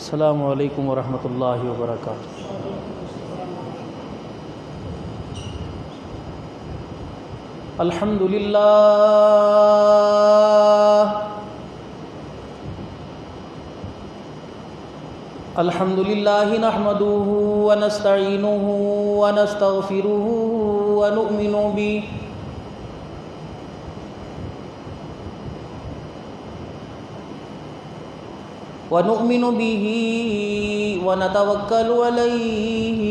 السلام علیکم ورحمۃ اللہ وبرکاتہ۔ الحمد للہ نحمده ونستعینه ونستغفره ونؤمن به ونتوکل علیہ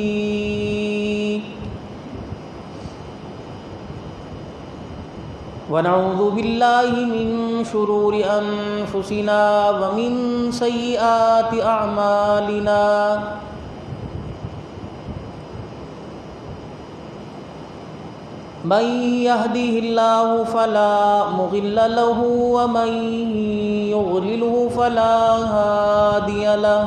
ونعوذ باللہ من شرور انفسنا ومن سیئات اعمالنا من يهده الله فلا مضل له ومن يضلل فلا هادي له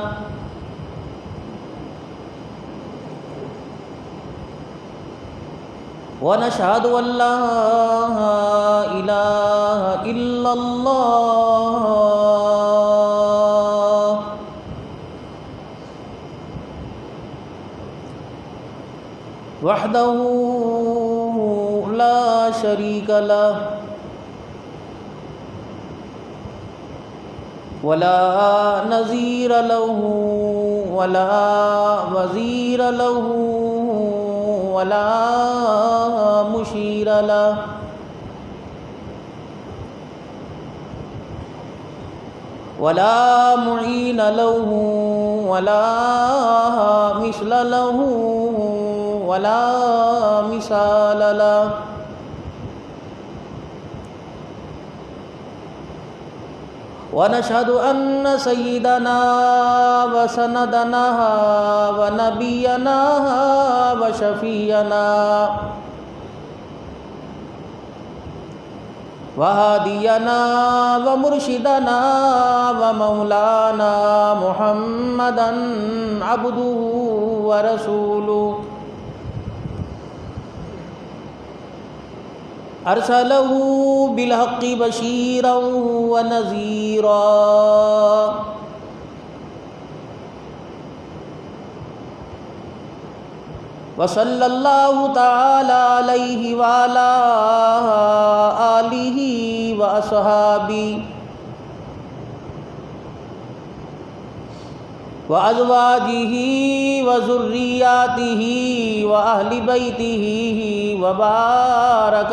ونشهد أن لا إله إلا الله وحده لا شريك له ولا نظير له ولا وزير له ولا مشير له ولا معين له ولا مثل له ولا مثال له ونشهد أن سيدنا وسندنا ونبينا وشفينا وهادينا ومرشدنا ومولانا محمدا عبده ورسوله أرسله بالحق بشيرا ونذيرا وصلى الله تعالى عليه وعلى آله وأصحابه وأزواجه وذرياته وأهل بيته وبارك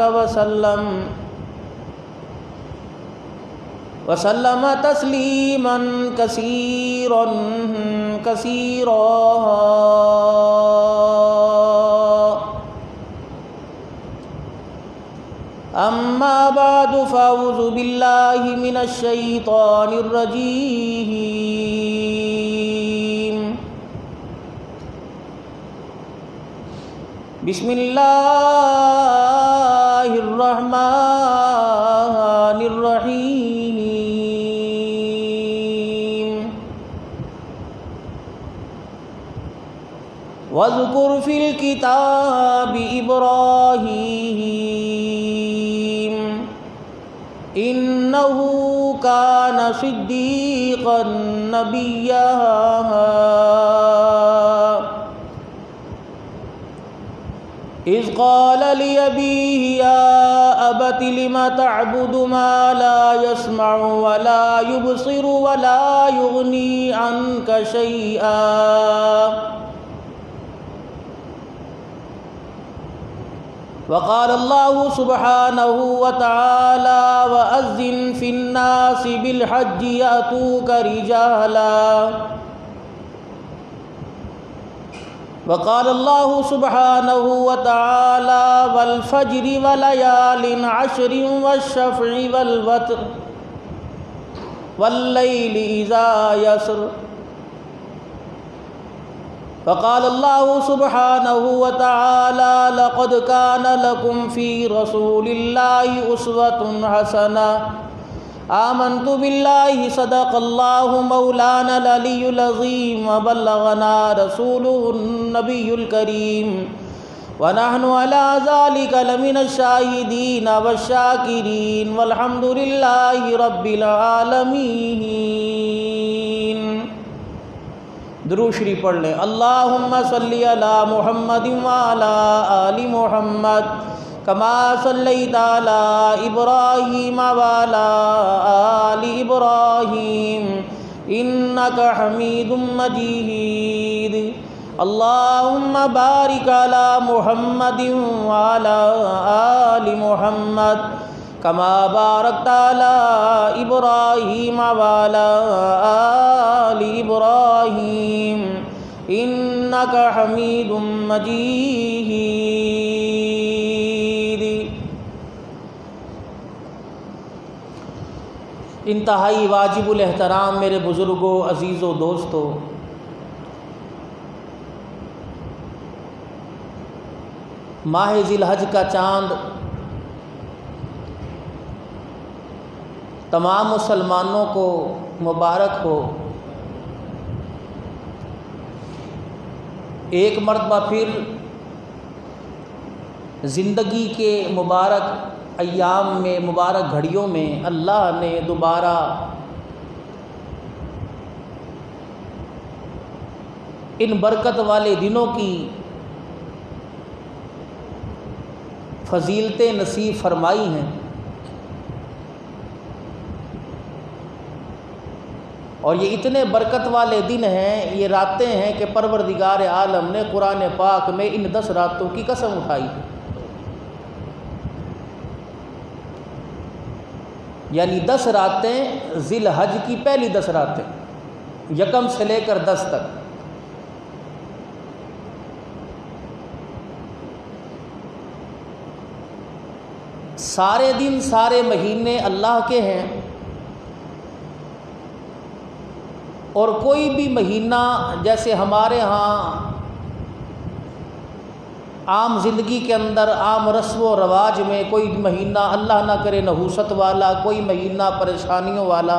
وسلم تسليما كثيرا كثيرا أما بعد فأعوذ بالله من الشيطان الرجيم بسم الله الرحمن الرحيم واذكر في الكتاب إبراهيم إنه كان صديقا نبيا إذ قال لأبيه يا أبت لم تعبد ما لا يسمع ولا يبصر ولا يغني عنك شيئا وقال الله سبحانه وتعالى وأذن في الناس بالحج يأتوك رجالا وقال الله سبحانه وتعالى والفجر وليال عشر والشفع والوتر والليل إذا يسر وقال الله سبحانه وتعالى لقد كان لكم في رسول الله أسوة حسنة آمنت بالله صدق الله مولانا العلي العظيم وبلغنا رسوله النبي الكريم ونحن على ذلك لمن الشاهدين والشاكرين والحمد لله رب العالمين۔ درود شریف پڑھ لیں۔ اللہم صلی علی محمد وعلی آل محمد کما صلیت علی ابراہیم وعلی آل ابراہیم انک حمید مجید۔ اللہم بارک علی محمد وعلی آل محمد کما بارکت علی ابراہیم وعلی آل ابراہیم انک حمید مجید۔ انتہائی واجب الاحترام میرے بزرگوں، عزیزوں، دوستوں، ماہ ذی الحج کا چاند تمام مسلمانوں کو مبارک ہو۔ ایک مرتبہ پھر زندگی کے مبارک ایام میں، مبارک گھڑیوں میں اللہ نے دوبارہ ان برکت والے دنوں کی فضیلتیں نصیب فرمائی ہیں، اور یہ اتنے برکت والے دن ہیں، یہ راتیں ہیں کہ پروردگار عالم نے قرآن پاک میں ان 10 راتوں کی قسم اٹھائی ہے۔ یعنی 10 راتیں ذی الحج کی پہلی 10 راتیں، یکم سے لے کر 10 تک۔ سارے دن، سارے مہینے اللہ کے ہیں، اور کوئی بھی مہینہ جیسے ہمارے ہاں عام زندگی کے اندر، عام رسم و رواج میں کوئی مہینہ اللہ نہ کرے نحوست والا، کوئی مہینہ پریشانیوں والا،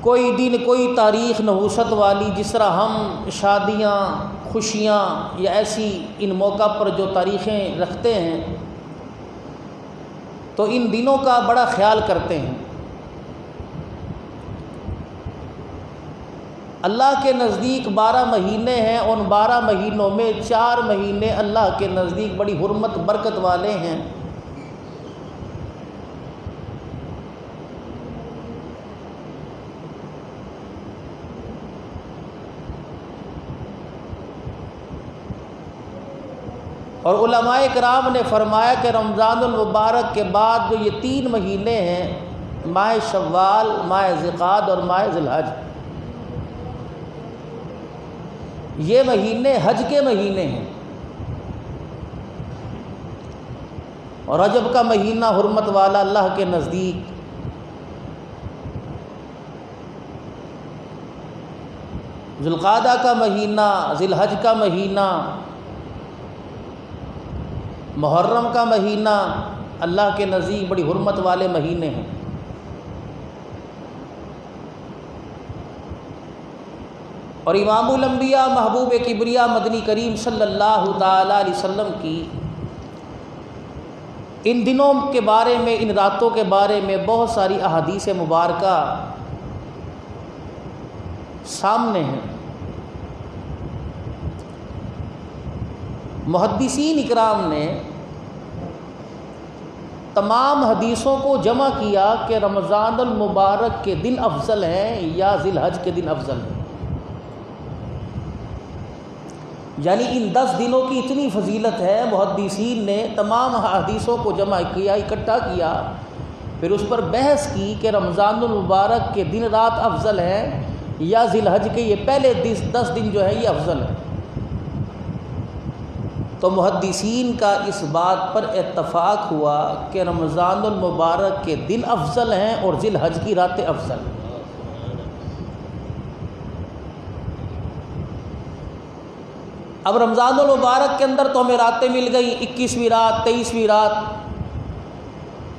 کوئی دن، کوئی تاریخ نحوست والی، جس طرح ہم شادیاں، خوشیاں یا ایسی ان موقع پر جو تاریخیں رکھتے ہیں تو ان دنوں کا بڑا خیال کرتے ہیں۔ اللہ کے نزدیک 12 مہینے ہیں، اور ان 12 مہینوں میں 4 مہینے اللہ کے نزدیک بڑی حرمت برکت والے ہیں۔ اور علماء کرام نے فرمایا کہ رمضان المبارک کے بعد جو یہ 3 مہینے ہیں، ماہ شوال، ماہ ذوالقعدہ اور ماہ ذی الحج، یہ مہینے حج کے مہینے ہیں، اور رجب کا مہینہ حرمت والا اللہ کے نزدیک، ذوالقعدہ کا مہینہ، ذی الحج کا مہینہ، محرم کا مہینہ اللہ کے نزدیک بڑی حرمت والے مہینے ہیں۔ اور امام الانبیاء، محبوب کبریا مدنی کریم صلی اللہ تعالی علیہ وسلم کی ان دنوں کے بارے میں، ان راتوں کے بارے میں بہت ساری احادیث مبارکہ سامنے ہیں۔ محدثین اکرام نے تمام حدیثوں کو جمع کیا کہ رمضان المبارک کے دن افضل ہیں یا ذی الحج کے دن افضل ہیں۔ یعنی ان 10 دنوں کی اتنی فضیلت ہے، محدثین نے تمام حدیثوں کو جمع کیا، اکٹھا کیا، پھر اس پر بحث کی کہ رمضان المبارک کے دن رات افضل ہیں یا ذی الحج کے یہ پہلے 10 دن جو ہے یہ افضل ہیں۔ تو محدثین کا اس بات پر اتفاق ہوا کہ رمضان المبارک کے دن افضل ہیں اور ذی الحج کی راتیں افضل ہیں۔ اب رمضان المبارک کے اندر تو ہمیں راتیں مل گئی، 21ویں رات، 23ویں رات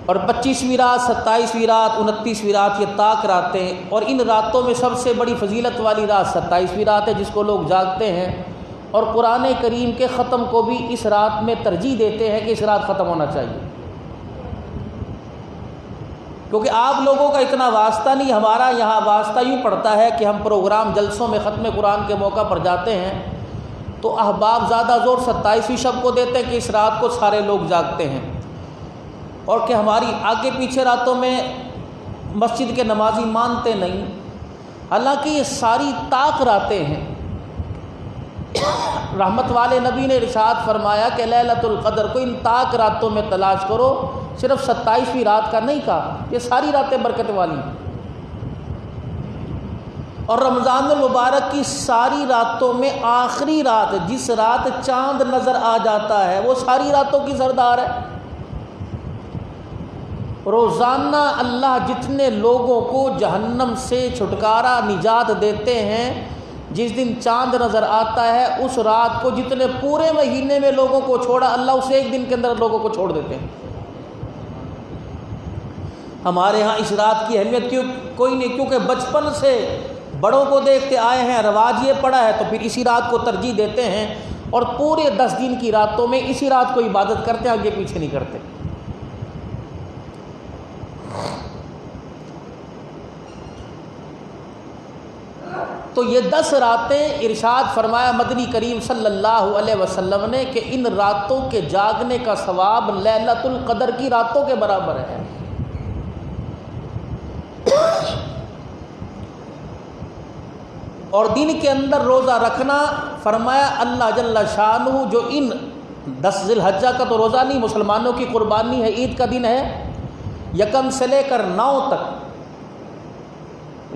اور 25ویں رات، 27ویں رات، 29ویں رات، یہ طاق راتیں، اور ان راتوں میں سب سے بڑی فضیلت والی رات 27ویں رات ہے، جس کو لوگ جاگتے ہیں، اور قرآن کریم کے ختم کو بھی اس رات میں ترجیح دیتے ہیں کہ اس رات ختم ہونا چاہیے۔ کیونکہ آپ لوگوں کا اتنا واسطہ نہیں، ہمارا یہاں واسطہ یوں پڑتا ہے کہ ہم پروگرام جلسوں میں ختم قرآن کے موقع پر جاتے ہیں تو احباب زیادہ زور 27ویں شب کو دیتے ہیں کہ اس رات کو سارے لوگ جاگتے ہیں، اور کہ ہماری آگے پیچھے راتوں میں مسجد کے نمازی مانتے نہیں، حالانکہ یہ ساری طاق راتیں ہیں۔ رحمت والے نبی نے ارشاد فرمایا کہ لیلۃ القدر کو ان طاق راتوں میں تلاش کرو، صرف 27ویں رات کا نہیں کہا، یہ ساری راتیں برکت والی ہیں۔ اور رمضان المبارک کی ساری راتوں میں آخری رات، جس رات چاند نظر آ جاتا ہے، وہ ساری راتوں کی سردار ہے۔ روزانہ اللہ جتنے لوگوں کو جہنم سے چھٹکارا نجات دیتے ہیں، جس دن چاند نظر آتا ہے اس رات کو جتنے پورے مہینے میں لوگوں کو چھوڑا، اللہ اسے ایک دن کے اندر لوگوں کو چھوڑ دیتے ہیں۔ ہمارے ہاں اس رات کی اہمیت کوئی نہیں، کیونکہ بچپن سے بڑوں کو دیکھتے آئے ہیں، رواج یہ پڑا ہے، تو پھر اسی رات کو ترجیح دیتے ہیں، اور پورے 10 دن کی راتوں میں اسی رات کو عبادت کرتے ہیں، آگے پیچھے نہیں کرتے۔ تو یہ 10 راتیں ارشاد فرمایا مدنی کریم صلی اللہ علیہ وسلم نے کہ ان راتوں کے جاگنے کا ثواب لیلۃ القدر کی راتوں کے برابر ہے۔ اور دن کے اندر روزہ رکھنا، فرمایا اللہ جل شانہ جو ان 10 ذی الحجہ کا تو روزہ نہیں، مسلمانوں کی قربانی ہے، عید کا دن ہے، 1 سے لے کر 9 تک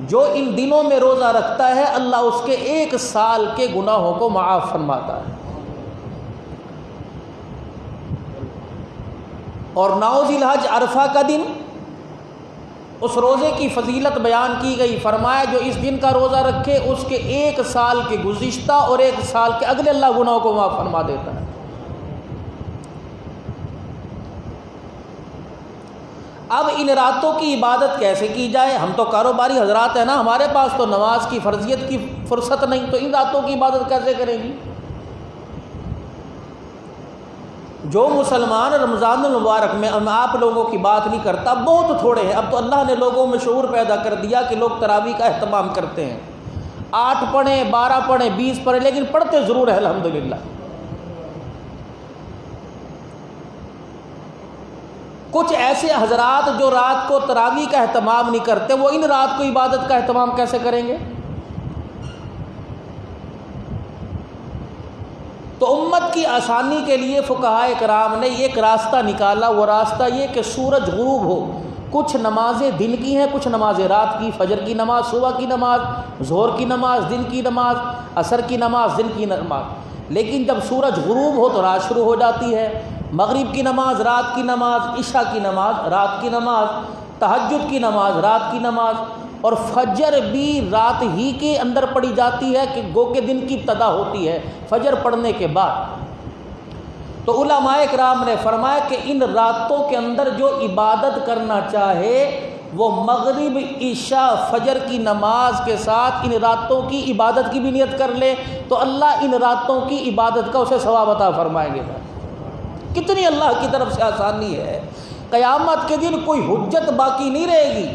جو ان دنوں میں روزہ رکھتا ہے، اللہ اس کے 1 سال کے گناہوں کو معاف فرماتا ہے۔ اور 9 ذی الحج عرفہ کا دن، اس روزے کی فضیلت بیان کی گئی، فرمایا جو اس دن کا روزہ رکھے اس کے 1 سال کے گزشتہ اور 1 سال کے اگلے اللہ گناہوں کو معاف فرما دیتا ہے۔ اب ان راتوں کی عبادت کیسے کی جائے؟ ہم تو کاروباری حضرات ہیں نا، ہمارے پاس تو نماز کی فرضیت کی فرصت نہیں، تو ان راتوں کی عبادت کیسے کریں گی؟ جو مسلمان رمضان المبارک میں، میں آپ لوگوں کی بات نہیں کرتا، بہت تھوڑے ہیں، اب تو اللہ نے لوگوں میں شعور پیدا کر دیا کہ لوگ تراویح کا اہتمام کرتے ہیں، 8 پڑھیں 12 پڑھیں 20 پڑھیں، لیکن پڑھتے ضرور ہے الحمدللہ۔ کچھ ایسے حضرات جو رات کو تراویح کا اہتمام نہیں کرتے، وہ ان رات کو عبادت کا اہتمام کیسے کریں گے؟ تو امت کی آسانی کے لیے فقہائے کرام نے ایک راستہ نکالا، وہ راستہ یہ کہ سورج غروب ہو، کچھ نمازیں دن کی ہیں، کچھ نمازیں رات کی، فجر کی نماز صبح کی نماز، ظہر کی نماز دن کی نماز، عصر کی نماز دن کی نماز، لیکن جب سورج غروب ہو تو رات شروع ہو جاتی ہے، مغرب کی نماز رات کی نماز، عشاء کی نماز رات کی نماز، تہجد کی نماز رات کی نماز، اور فجر بھی رات ہی کے اندر پڑھی جاتی ہے کہ گو کے دن کی ابتدا ہوتی ہے فجر پڑھنے کے بعد۔ تو علماء کرام نے فرمایا کہ ان راتوں کے اندر جو عبادت کرنا چاہے وہ مغرب عشاء فجر کی نماز کے ساتھ ان راتوں کی عبادت کی بھی نیت کر لے تو اللہ ان راتوں کی عبادت کا اسے ثواب عطا فرمائیں گے۔ کتنی اللہ کی طرف سے آسانی ہے، قیامت کے دن کوئی حجت باقی نہیں رہے گی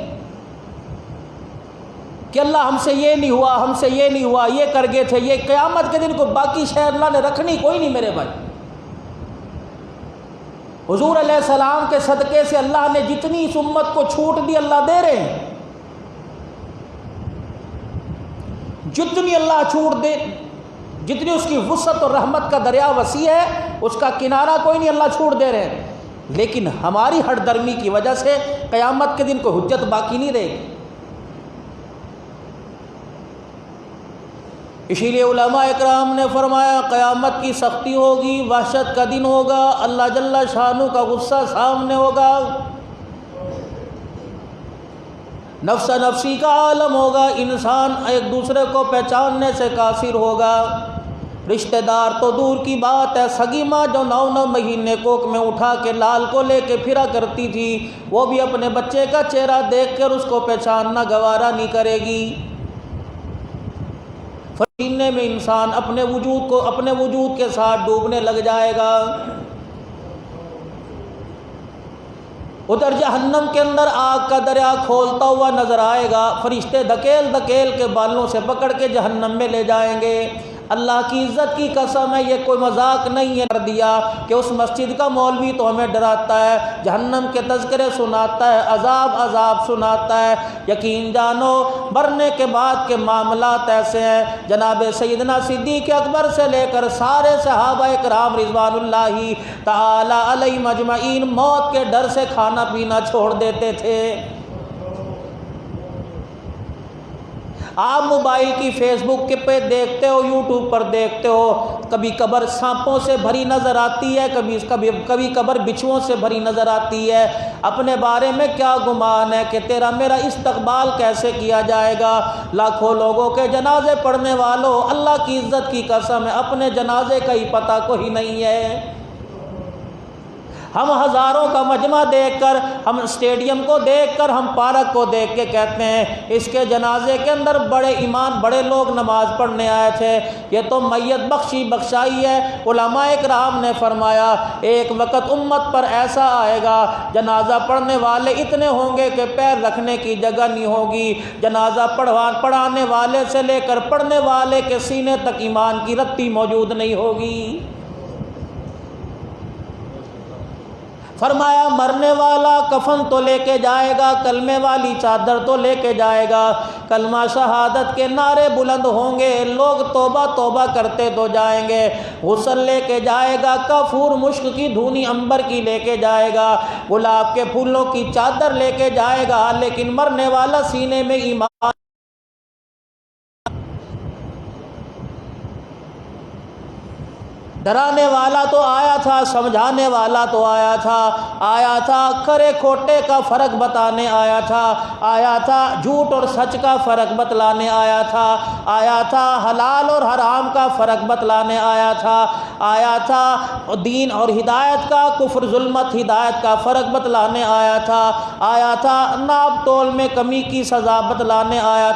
کہ اللہ ہم سے یہ نہیں ہوا، ہم سے یہ نہیں ہوا، یہ کر گئے تھے، یہ قیامت کے دن کو باقی شے اللہ نے رکھنی کوئی نہیں میرے بھائی۔ حضور علیہ السلام کے صدقے سے اللہ نے جتنی اس امت کو چھوٹ دی اللہ دے رہے ہیں، جتنی اللہ چھوٹ دے، جتنی اس کی وسعت اور رحمت کا دریا وسیع ہے، اس کا کنارہ کوئی نہیں، اللہ چھوٹ دے رہے ہیں، لیکن ہماری ہٹ درمی کی وجہ سے قیامت کے دن کوئی حجت باقی نہیں رہے گی۔ اسی لیے علماء اکرام نے فرمایا قیامت کی سختی ہوگی، وحشت کا دن ہوگا، اللہ جل شانہ کا غصہ سامنے ہوگا، نفس نفسی کا عالم ہوگا، انسان ایک دوسرے کو پہچاننے سے قاصر ہوگا، رشتہ دار تو دور کی بات ہے، سگی ماں جو 9 مہینے کوکھ میں اٹھا کے لال کو لے کے پھرا کرتی تھی، وہ بھی اپنے بچے کا چہرہ دیکھ کر اس کو پہچاننا گوارا نہیں کرے گی۔ پسینے میں انسان اپنے وجود کے ساتھ ڈوبنے لگ جائے گا۔ ادھر جہنم کے اندر آگ کا دریا کھولتا ہوا نظر آئے گا، فرشتے دھکیل دھکیل کے بالوں سے پکڑ کے جہنم میں لے جائیں گے۔ اللہ کی عزت کی قسم ہے، یہ کوئی مذاق نہیں ہے۔ کر دیا کہ اس مسجد کا مولوی تو ہمیں ڈراتا ہے، جہنم کے تذکرے سناتا ہے، عذاب سناتا ہے۔ یقین جانو مرنے کے بعد کے معاملات ایسے ہیں، جناب سیدنا صدیق اکبر سے لے کر سارے صحابہ کرام رضوان اللہ تعالی علیہم اجمعین موت کے ڈر سے کھانا پینا چھوڑ دیتے تھے۔ آپ موبائل کی فیس بک پہ دیکھتے ہو، یوٹیوب پر دیکھتے ہو، کبھی قبر سانپوں سے بھری نظر آتی ہے، کبھی قبر بچھوؤں سے بھری نظر آتی ہے۔ اپنے بارے میں کیا گمان ہے کہ تیرا میرا استقبال کیسے کیا جائے گا؟ لاکھوں لوگوں کے جنازے پڑھنے والوں، اللہ کی عزت کی قسم ہے اپنے جنازے کا ہی پتہ کوئی نہیں ہے۔ ہم ہزاروں کا مجمع دیکھ کر، ہم اسٹیڈیم کو دیکھ کر، ہم پارک کو دیکھ کے کہتے ہیں اس کے جنازے کے اندر بڑے ایمان بڑے لوگ نماز پڑھنے آئے تھے، یہ تو میت بخشائی ہے۔ علماء کرام نے فرمایا ایک وقت امت پر ایسا آئے گا، جنازہ پڑھنے والے اتنے ہوں گے کہ پیر رکھنے کی جگہ نہیں ہوگی، جنازہ پڑھانے والے سے لے کر پڑھنے والے کے سینے تک ایمان کی رتی موجود نہیں ہوگی۔ فرمایا مرنے والا کفن تو لے کے جائے گا، کلمے والی چادر تو لے کے جائے گا، کلمہ شہادت کے نعرے بلند ہوں گے، لوگ توبہ توبہ کرتے تو جائیں گے، غسل لے کے جائے گا، کافور مشک کی دھونی عنبر کی لے کے جائے گا، گلاب کے پھولوں کی چادر لے کے جائے گا، لیکن مرنے والا سینے میں ایمان۔ ڈرانے والا تو آیا تھا، سمجھانے والا تو آیا تھا کھرے کھوٹے کا فرق بتانے آیا تھا جھوٹ اور سچ کا فرق بتلانے آیا تھا حلال اور حرام کا فرق بتلانے آیا تھا دین اور ہدایت کا، کفر ظلمت ہدایت کا فرق بتلانے آیا تھا ناپ تول میں کمی کی سزا بتلانے آیا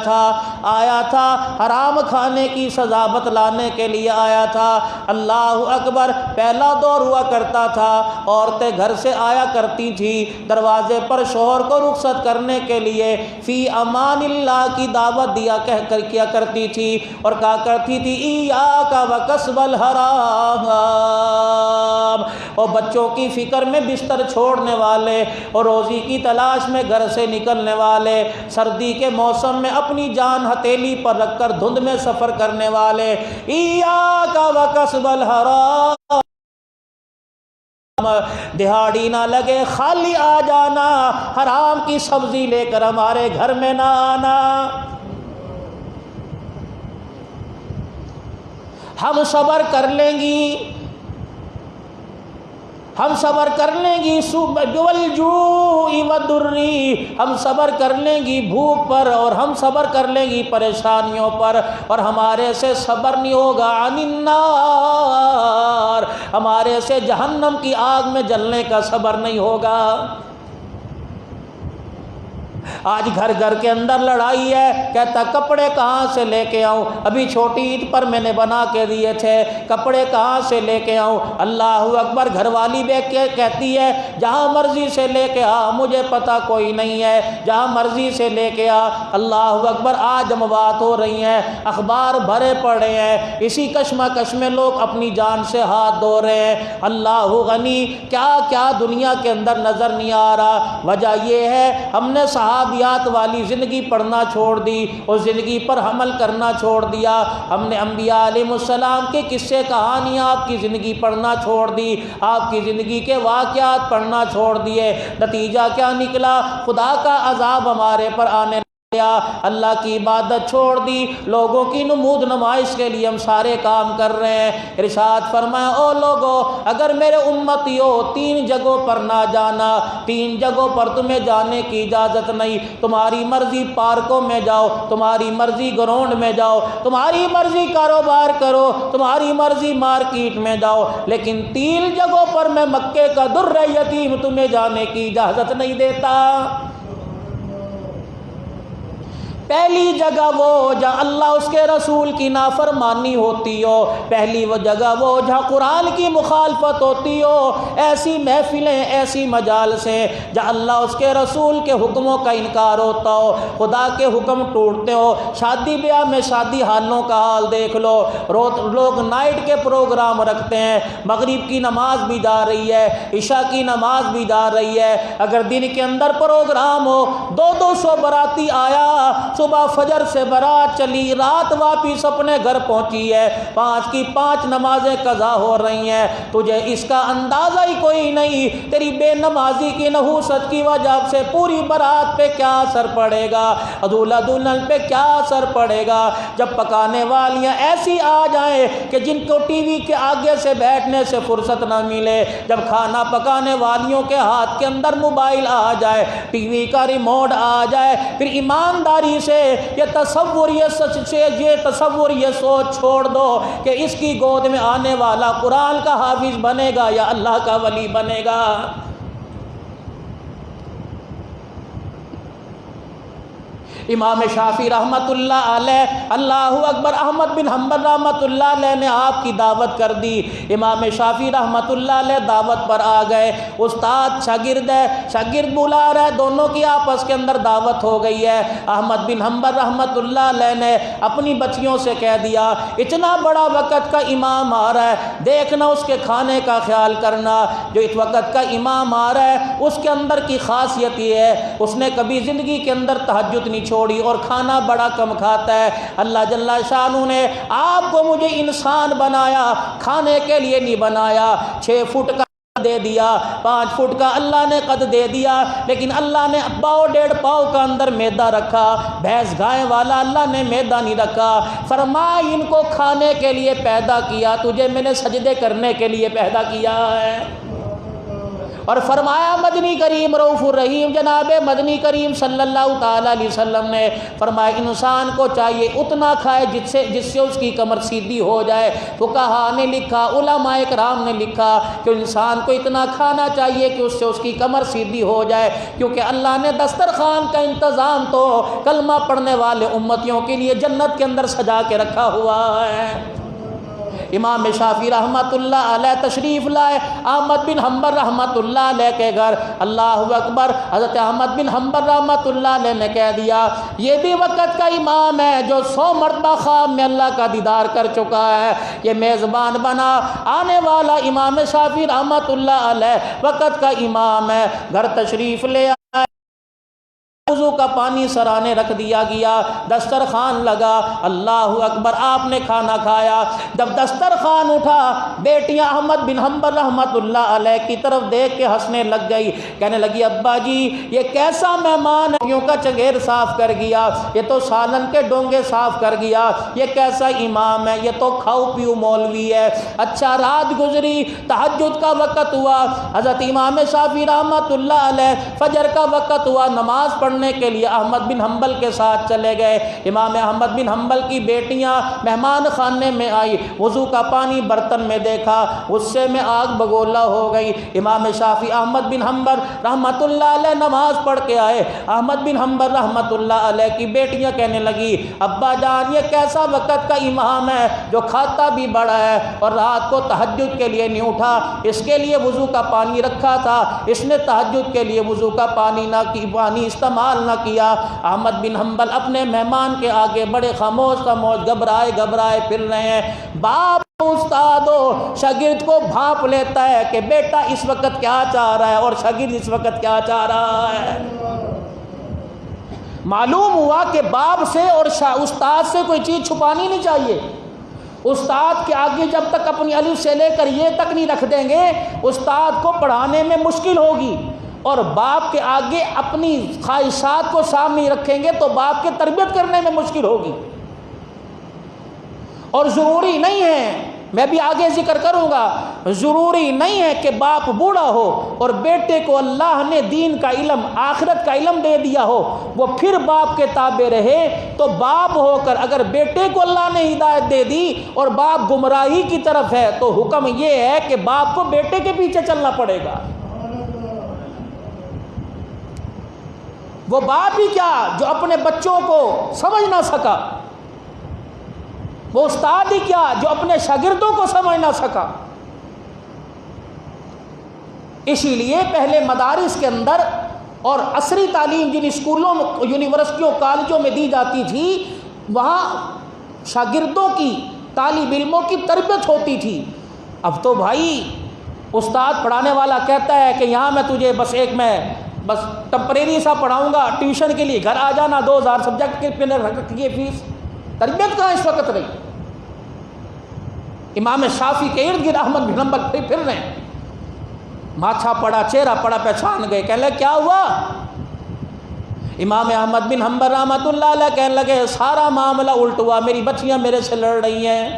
تھا حرام کھانے کی سزا بتلانے کے لیے آیا تھا۔ اللہ اکبر۔ پہلا دور ہوا کرتا تھا، عورتیں گھر سے آیا کرتی تھی، دروازے پر شوہر کو رخصت کرنے کے لیے فی امان اللہ کی دعوت کیا کرتی تھی اور کہا کرتی تھی ایاک وکسب الحرام، اور بچوں کی فکر میں بستر چھوڑنے والے اور روزی کی تلاش میں گھر سے نکلنے والے، سردی کے موسم میں اپنی جان ہتھیلی پر رکھ کر دھند میں سفر کرنے والے، ایاک وکسب الحرام، دہاڑی نہ لگے خالی آ جانا، حرام کی سبزی لے کر ہمارے گھر میں نہ آنا۔ ہم صبر کر لیں گی، ہم صبر کر لیں گی والجوع والضری، ہم صبر کر لیں گی بھوک پر اور ہم صبر کر لیں گی پریشانیوں پر، اور ہمارے سے صبر نہیں ہوگا عن النار، ہمارے سے جہنم کی آگ میں جلنے کا صبر نہیں ہوگا۔ آج گھر گھر کے اندر لڑائی ہے، کہتا کپڑے کہاں سے لے کے آؤں، ابھی چھوٹی عید پر میں نے بنا کے دیے تھے، کپڑے کہاں سے لے کے آؤں، اللہ اکبر۔ گھر والی بے کہتی ہے جہاں مرضی سے لے کے آ، مجھے پتہ کوئی نہیں ہے، جہاں مرضی سے لے کے آ۔ اللہ اکبر۔ آج اموات ہو رہی ہیں، اخبار بھرے پڑے ہیں، اسی کشمکش میں لوگ اپنی جان سے ہاتھ دھو رہے ہیں۔ اللہ غنی، کیا کیا دنیا کے اندر نظر نہیں آ رہا۔ وجہ یہ ہے ہم نے صحابیات والی زندگی پڑھنا چھوڑ دی اور زندگی پر عمل کرنا چھوڑ دیا، ہم نے انبیاء علیہ السلام کے قصے کہانیاں آپ کی زندگی پڑھنا چھوڑ دی، آپ کی زندگی کے واقعات پڑھنا چھوڑ دیے، نتیجہ کیا نکلا؟ خدا کا عذاب ہمارے پر آنے لگا، اللہ کی عبادت چھوڑ دی، لوگوں کی نمود نمائش کے لیے ہم سارے کام کر رہے ہیں۔ ارشاد فرمایا او لوگو، اگر میرے امتیو 3 جگہوں پر نہ جانا، 3 جگہوں پر تمہیں جانے کی اجازت نہیں، تمہاری مرضی پارکوں میں جاؤ، تمہاری مرضی گراؤنڈ میں جاؤ، تمہاری مرضی کاروبار کرو، تمہاری مرضی مارکیٹ میں جاؤ، لیکن 3 جگہوں پر میں مکے کا در یتیم تمہیں جانے کی اجازت نہیں دیتا۔ پہلی جگہ وہ جہاں اللہ اس کے رسول کی نافرمانی ہوتی ہو، پہلی وہ جگہ وہ جہاں قرآن کی مخالفت ہوتی ہو، ایسی محفلیں، ایسی مجالسیں جہاں اللہ اس کے رسول کے حکموں کا انکار ہوتا ہو، خدا کے حکم ٹوٹتے ہو۔ شادی بیاہ میں شادی حالوں کا حال دیکھ لو، لوگ نائٹ کے پروگرام رکھتے ہیں، مغرب کی نماز بھی جا رہی ہے، عشاء کی نماز بھی جا رہی ہے، اگر دن کے اندر پروگرام ہو، 200 براتی آیا، صبح فجر سے برات چلی، رات واپس اپنے گھر پہنچی ہے، 5 کی 5 نمازیں قضا ہو رہی ہیں، تجھے اس کا اندازہ ہی کوئی نہیں، تیری بے نمازی کی نحوست کی وجہ سے پوری برات پہ کیا اثر پڑے گا، دولہا دلہن پہ کیا اثر پڑے گا۔ جب پکانے والیاں ایسی آ جائیں کہ جن کو ٹی وی کے آگے سے بیٹھنے سے فرصت نہ ملے، جب کھانا پکانے والیوں کے ہاتھ کے اندر موبائل آ جائے، ٹی وی کا ریموٹ آ جائے، پھر ایمانداری سے یہ تصور، یہ سوچ چھوڑ دو کہ اس کی گود میں آنے والا قرآن کا حافظ بنے گا یا اللہ کا ولی بنے گا۔ امام شافعی رحمت اللہ علیہ، اللہ اکبر، احمد بن حنبل رحمت اللہ علیہ نے آپ کی دعوت کر دی، امام شافعی رحمت اللہ علیہ دعوت پر آ گئے، استاد شاگرد ہے، شاگرد بلا رہا ہے، دونوں کی آپس کے اندر دعوت ہو گئی ہے۔ احمد بن حنبل رحمت اللہ علیہ نے اپنی بچیوں سے کہہ دیا، اتنا بڑا وقت کا امام آ رہا ہے، دیکھنا اس کے کھانے کا خیال کرنا، جو اس وقت کا امام آ رہا ہے اس کے اندر کی خاصیت یہ ہے اس نے کبھی زندگی کے اندر تہجد نہیں چھوڑی اور کھانا بڑا کم کھاتا ہے۔ اللہ جل شانہ نے آپ کو مجھے انسان بنایا، کھانے کے لیے نہیں بنایا۔ 6 فٹ کا دے دیا، 5 فٹ کا اللہ نے قد دے دیا، لیکن اللہ نے 1.5 پاؤ کا اندر میدا رکھا، بھینس گائے والا اللہ نے میدا نہیں رکھا۔ فرمایا ان کو کھانے کے لیے پیدا کیا، تجھے میں نے سجدے کرنے کے لیے پیدا کیا ہے۔ اور فرمایا مدنی کریم رؤوف الرحیم جناب مدنی کریم صلی اللہ تعالی علیہ وسلم نے فرمایا انسان کو چاہیے اتنا کھائے جس سے اس کی کمر سیدھی ہو جائے۔ فقہا نے لکھا، علماء کرام نے لکھا کہ انسان کو اتنا کھانا چاہیے کہ اس سے اس کی کمر سیدھی ہو جائے، کیونکہ اللہ نے دسترخوان کا انتظام تو کلمہ پڑھنے والے امتیوں کے لیے جنت کے اندر سجا کے رکھا ہوا ہے۔ امام شافعی رحمت اللہ علیہ تشریف لائے احمد بن حنبل رحمت اللہ علیہ کے گھر، اللہ اکبر، حضرت احمد بن حنبل رحمت اللہ علیہ نے کہہ دیا یہ بھی وقت کا امام ہے جو 100 مرتبہ خواب میں اللہ کا دیدار کر چکا ہے، یہ میزبان بنا، آنے والا امام شافعی رحمت اللہ علیہ وقت کا امام ہے، گھر تشریف لے آئے، وضو کا پانی سرانے رکھ دیا گیا، دسترخوان لگا، اللہ اکبر، آپ نے کھانا کھایا۔ جب دسترخوان اٹھا، بیٹیاں احمد بن حنبل رحمت اللہ علیہ کی طرف دیکھ کے ہنسنے لگ گئی، کہنے لگی ابا جی یہ کیسا مہمان ہے، یوں کا چنگیر صاف کر گیا، یہ تو سالن کے ڈونگے صاف کر گیا، یہ کیسا امام ہے، یہ تو کھاؤ پیو مولوی ہے۔ اچھا رات گزری، تہجد کا وقت ہوا، حضرت امام شافعی رحمت اللہ علیہ فجر کا وقت ہوا، نماز پڑھنے کے لیے احمد بن حنبل کے ساتھ چلے گئے۔ امام احمد بن حنبل کی بیٹیاں مہمان خانے میں آئی، وضو کا پانی برتن میں دیکھا، غصے میں آگ بگولا ہو گئی۔ امام شافعی احمد بن حنبل رحمت اللہ علیہ نماز پڑھ کے آئے، احمد بن حنبل رحمت اللہ علیہ کی بیٹیاں کہنے لگی ابا جان یہ کیسا وقت کا امام ہے جو کھاتا بھی بڑا ہے اور رات کو تہجد کے لیے نہیں اٹھا، اس کے لیے وضو کا پانی رکھا تھا، اس نے تہجد کے لیے وضو کا پانی استعمال نہ کیا۔ احمد بن حنبل اپنے مہمان کے آگے بڑے خاموش گھبرائے پھر رہے ہیں۔ باپ استاد ہو شاگرد کو بھانپ لیتا ہے کہ بیٹا اس وقت کیا چاہ رہا ہے اور شاگرد اس وقت کیا چاہ رہا ہے۔ معلوم ہوا کہ باپ سے اور استاد سے کوئی چیز چھپانی نہیں چاہیے۔ استاد کے آگے جب تک اپنی الف سے لے کر یہ تک نہیں رکھ دیں گے استاد کو پڑھانے میں مشکل ہوگی، اور باپ کے آگے اپنی خواہشات کو سامنے رکھیں گے تو باپ کی تربیت کرنے میں مشکل ہوگی۔ اور ضروری نہیں ہے، میں بھی آگے ذکر کروں گا، ضروری نہیں ہے کہ باپ بوڑھا ہو اور بیٹے کو اللہ نے دین کا علم آخرت کا علم دے دیا ہو وہ پھر باپ کے تابع رہے، تو باپ ہو کر اگر بیٹے کو اللہ نے ہدایت دے دی اور باپ گمراہی کی طرف ہے تو حکم یہ ہے کہ باپ کو بیٹے کے پیچھے چلنا پڑے گا۔ وہ باپ ہی کیا جو اپنے بچوں کو سمجھ نہ سکا، وہ استاد ہی کیا جو اپنے شاگردوں کو سمجھ نہ سکا۔ اسی لیے پہلے مدارس کے اندر اور عصری تعلیم جن اسکولوں یونیورسٹیوں کالجوں میں دی جاتی تھی، وہاں شاگردوں کی، طالب علموں کی تربیت ہوتی تھی۔ اب تو بھائی استاد پڑھانے والا کہتا ہے کہ یہاں میں تجھے بس ٹمپریری سا پڑھاؤں گا، ٹیوشن کے لیے گھر آ جانا، 2000 سبجیکٹ کے پہ فیس۔ تربیت کہاں اس وقت رہی؟ امام شافعی کے ارد گرد احمد بن حنبل پھر رہے ہیں، ماتھا پڑا، چہرہ پڑا، پہچان گئے، کہنے لگے کیا ہوا؟ امام احمد بن حنبل رحمۃ اللہ علیہ کہنے لگے سارا معاملہ الٹ ہوا، میری بچیاں میرے سے لڑ رہی ہیں۔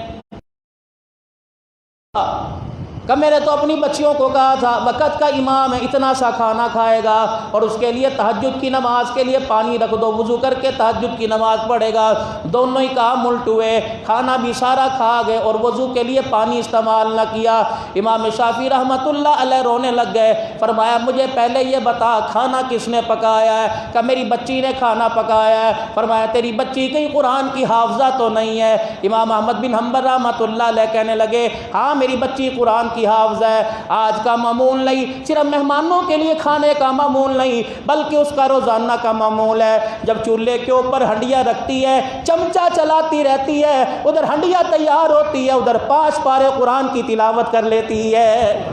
کہ میں نے تو اپنی بچیوں کو کہا تھا وقت کا امام ہے، اتنا سا کھانا کھائے گا اور اس کے لیے تہجد کی نماز کے لیے پانی رکھ دو، وضو کر کے تہجد کی نماز پڑھے گا۔ دونوں ہی کام الٹ ہوئے، کھانا بھی سارا کھا گئے اور وضو کے لیے پانی استعمال نہ کیا۔ امام شافعی رحمۃ اللہ علیہ رونے لگ گئے، فرمایا مجھے پہلے یہ بتا کھانا کس نے پکایا ہے؟ کہ میری بچی نے کھانا پکایا ہے۔ فرمایا تیری بچی کہیں قرآن کی حافظہ تو نہیں ہے؟ امام احمد بن حنبل رحمۃ اللہ علیہ کہنے لگے ہاں میری بچی قرآن کی حافظ ہے۔ آج کا معمول نہیں، صرف مہمانوں کے لیے کھانے کا معمول نہیں بلکہ اس کا روزانہ کا معمول ہے۔ جب چولہے کے اوپر ہنڈیا رکھتی ہے، چمچہ چلاتی رہتی ہے، ادھر ہنڈیا تیار ہوتی ہے، ادھر 5 پارے قرآن کی تلاوت کر لیتی ہے۔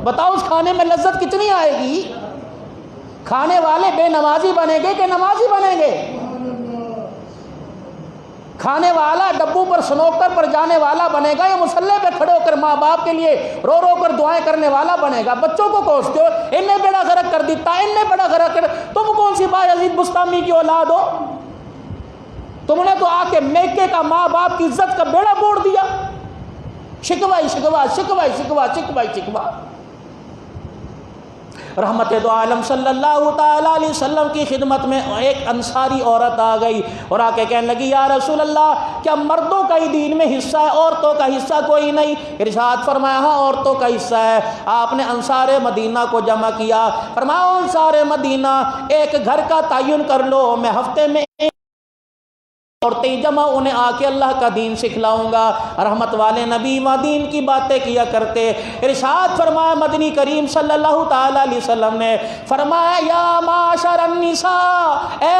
بتاؤ اس کھانے میں لذت کتنی آئے گی؟ کھانے والے بے نمازی بنیں گے کہ نمازی بنیں گے؟ کھانے والا ڈبوں پر سنوکر پر جانے والا بنے گا یا مصلی پہ کھڑے ہو کر ماں باپ کے لیے رو رو کر دعائیں کرنے والا بنے گا؟ بچوں کو کوستے ہو انہیں بیڑا غرق کر دیتا، انہیں بیڑا غرق کر، تم کون سی بایزید بستامی کی اولاد ہو؟ تم نے تو آ کے میکے کا ماں باپ کی عزت کا بیڑا بوڑ دیا۔ شکوہ شکوہ شکوہ شکوہ شکوہ شکوہ۔ رحمت دو عالم صلی اللہ تعالیٰ علیہ وسلم کی خدمت میں ایک انصاری عورت آ گئی اور آ کے کہنے لگی یا رسول اللہ کیا مردوں کا ہی دین میں حصہ ہے، عورتوں کا حصہ کوئی نہیں؟ ارشاد فرمایا ہاں عورتوں کا حصہ ہے۔ آپ نے انصار مدینہ کو جمع کیا، فرمایا انصار مدینہ ایک گھر کا تعین کر لو، میں ہفتے میں عورتیں جمع انہیں آ کے اللہ کا دین سکھلاؤں گا۔ رحمت والے نبی ماں دین کی باتیں کیا کرتے۔ ارشاد فرمایا مدنی کریم صلی اللہ تعالیٰ علیہ وسلم نے فرمایا یا معاشر النساء، اے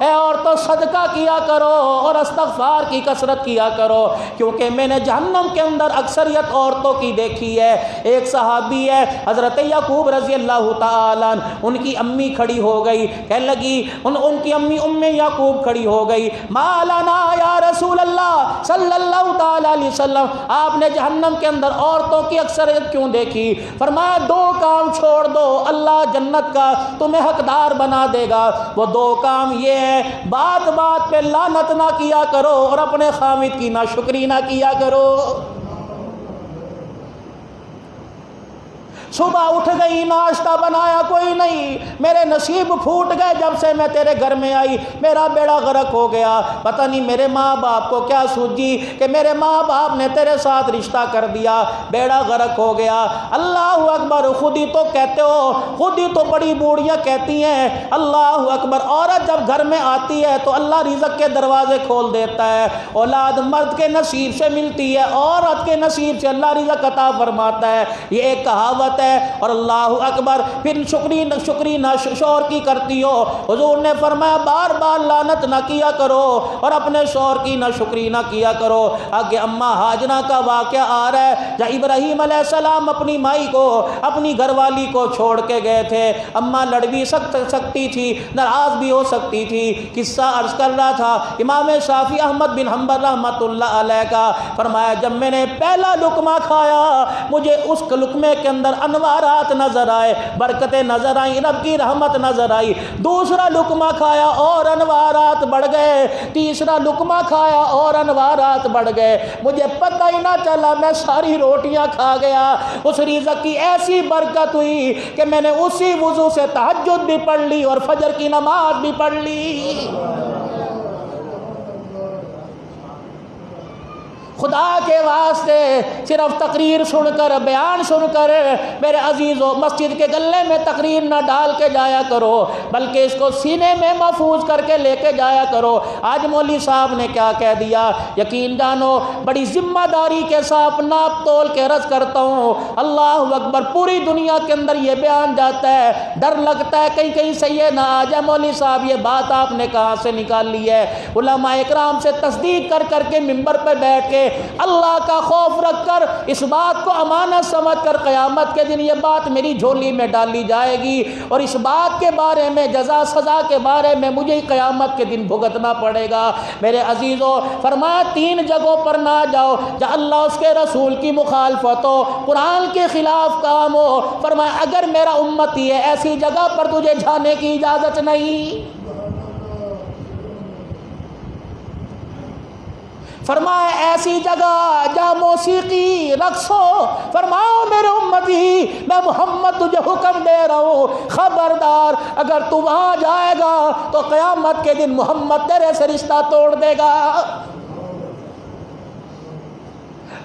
عورتوں صدقہ کیا کرو اور استغفار کی کثرت کیا کرو، کیونکہ میں نے جہنم کے اندر اکثریت عورتوں کی دیکھی ہے۔ ایک صحابی ہے حضرت یعقوب رضی اللہ تعالیٰ عنہ، ان کی امی کھڑی ہو گئی، کہنے لگی ان کی امی یعقوب کھڑی ہو گئی، مالانا یا رسول اللہ صلی اللہ تعالی علیہ وسلم، آپ نے جہنم کے اندر عورتوں کی اکثریت کیوں دیکھی؟ فرمایا 2 کام چھوڑ دو، اللہ جنت کا تمہیں حقدار بنا دے گا۔ وہ 2 کام یہ ہے، بات بات پہ لعنت نہ کیا کرو اور اپنے خامد کی ناشکری نہ کیا کرو۔ صبح اٹھ گئی، ناشتہ بنایا کوئی نہیں، میرے نصیب پھوٹ گئے جب سے میں تیرے گھر میں آئی، میرا بیڑا غرق ہو گیا، پتہ نہیں میرے ماں باپ کو کیا سوجی کہ میرے ماں باپ نے تیرے ساتھ رشتہ کر دیا، بیڑا غرق ہو گیا۔ اللہ اکبر، خود ہی تو کہتے ہو، خود ہی تو بڑی بوڑھیاں کہتی ہیں اللہ اکبر، عورت جب گھر میں آتی ہے تو اللہ رزق کے دروازے کھول دیتا ہے، اولاد مرد کے نصیب سے ملتی ہے، عورت کے نصیب سے اللہ رزق عطا فرماتا ہے، یہ ایک کہاوت ہے۔ اور اللہ اکبر، پھر شکری نہ شوہر کی کرتی ہو، حضور نے فرمایا بار بار لعنت نہ کیا کرو اور اپنے شوہر کی نہ شکری نہ کیا کرو۔ آگے اماں ہاجرہ کا واقعہ آ رہا ہے، جب ابراہیم علیہ السلام اپنی مائی کو، اپنی گھر والی کو چھوڑ کے گئے تھے، اماں لڑ بھی سکتی تھی، ناراض بھی ہو سکتی تھی۔ قصہ عرض کر رہا تھا امام شافعی احمد بن حنبل رحمۃ اللہ علیہ کا، فرمایا جب میں نے پہلا لقمہ کھایا مجھے اس لقمے کے اندر انوارات نظر آئے، برکتیں نظر آئیں، رب کی رحمت نظر آئی۔ دوسرا لقمہ کھایا اور انوارات بڑھ گئے، تیسرا لقمہ کھایا اور انوارات بڑھ گئے، مجھے پتہ ہی نہ چلا میں ساری روٹیاں کھا گیا۔ اس رزق کی ایسی برکت ہوئی کہ میں نے اسی وضو سے تہجد بھی پڑھ لی اور فجر کی نماز بھی پڑھ لی۔ خدا کے واسطے صرف تقریر سن کر بیان سن کر میرے عزیزو مسجد کے گلے میں تقریر نہ ڈال کے جایا کرو بلکہ اس کو سینے میں محفوظ کر کے لے کے جایا کرو۔ آج مولوی صاحب نے کیا کہہ دیا، یقین جانو بڑی ذمہ داری کے ساتھ ناپ تول کے عرض کرتا ہوں، اللہ اکبر، پوری دنیا کے اندر یہ بیان جاتا ہے، ڈر لگتا ہے کہیں سے یہ نہ آ جائے مولوی صاحب یہ بات آپ نے کہاں سے نکال لی ہے۔ علماء اکرام سے تصدیق کر کر کے منبر پہ بیٹھ کے اللہ کا خوف رکھ کر اس بات کو امانت سمجھ کر قیامت کے دن یہ بات میری جھولی میں ڈالی جائے گی اور اس بات کے بارے میں جزا سزا کے بارے میں مجھے ہی قیامت کے دن بھگتنا پڑے گا۔ میرے عزیزو فرمایا 3 جگہوں پر نہ جاؤ جہاں اللہ اس کے رسول کی مخالفت ہو، قرآن کے خلاف کام ہو۔ فرمایا اگر میرا امتی ہے ایسی جگہ پر تجھے جانے کی اجازت نہیں۔ فرمایا ایسی جگہ جہاں موسیقی رقص ہو، فرماؤ میرے امتی میں محمد تجھے حکم دے رہا ہوں خبردار اگر تو وہاں جائے گا تو قیامت کے دن محمد تیرے سے رشتہ توڑ دے گا۔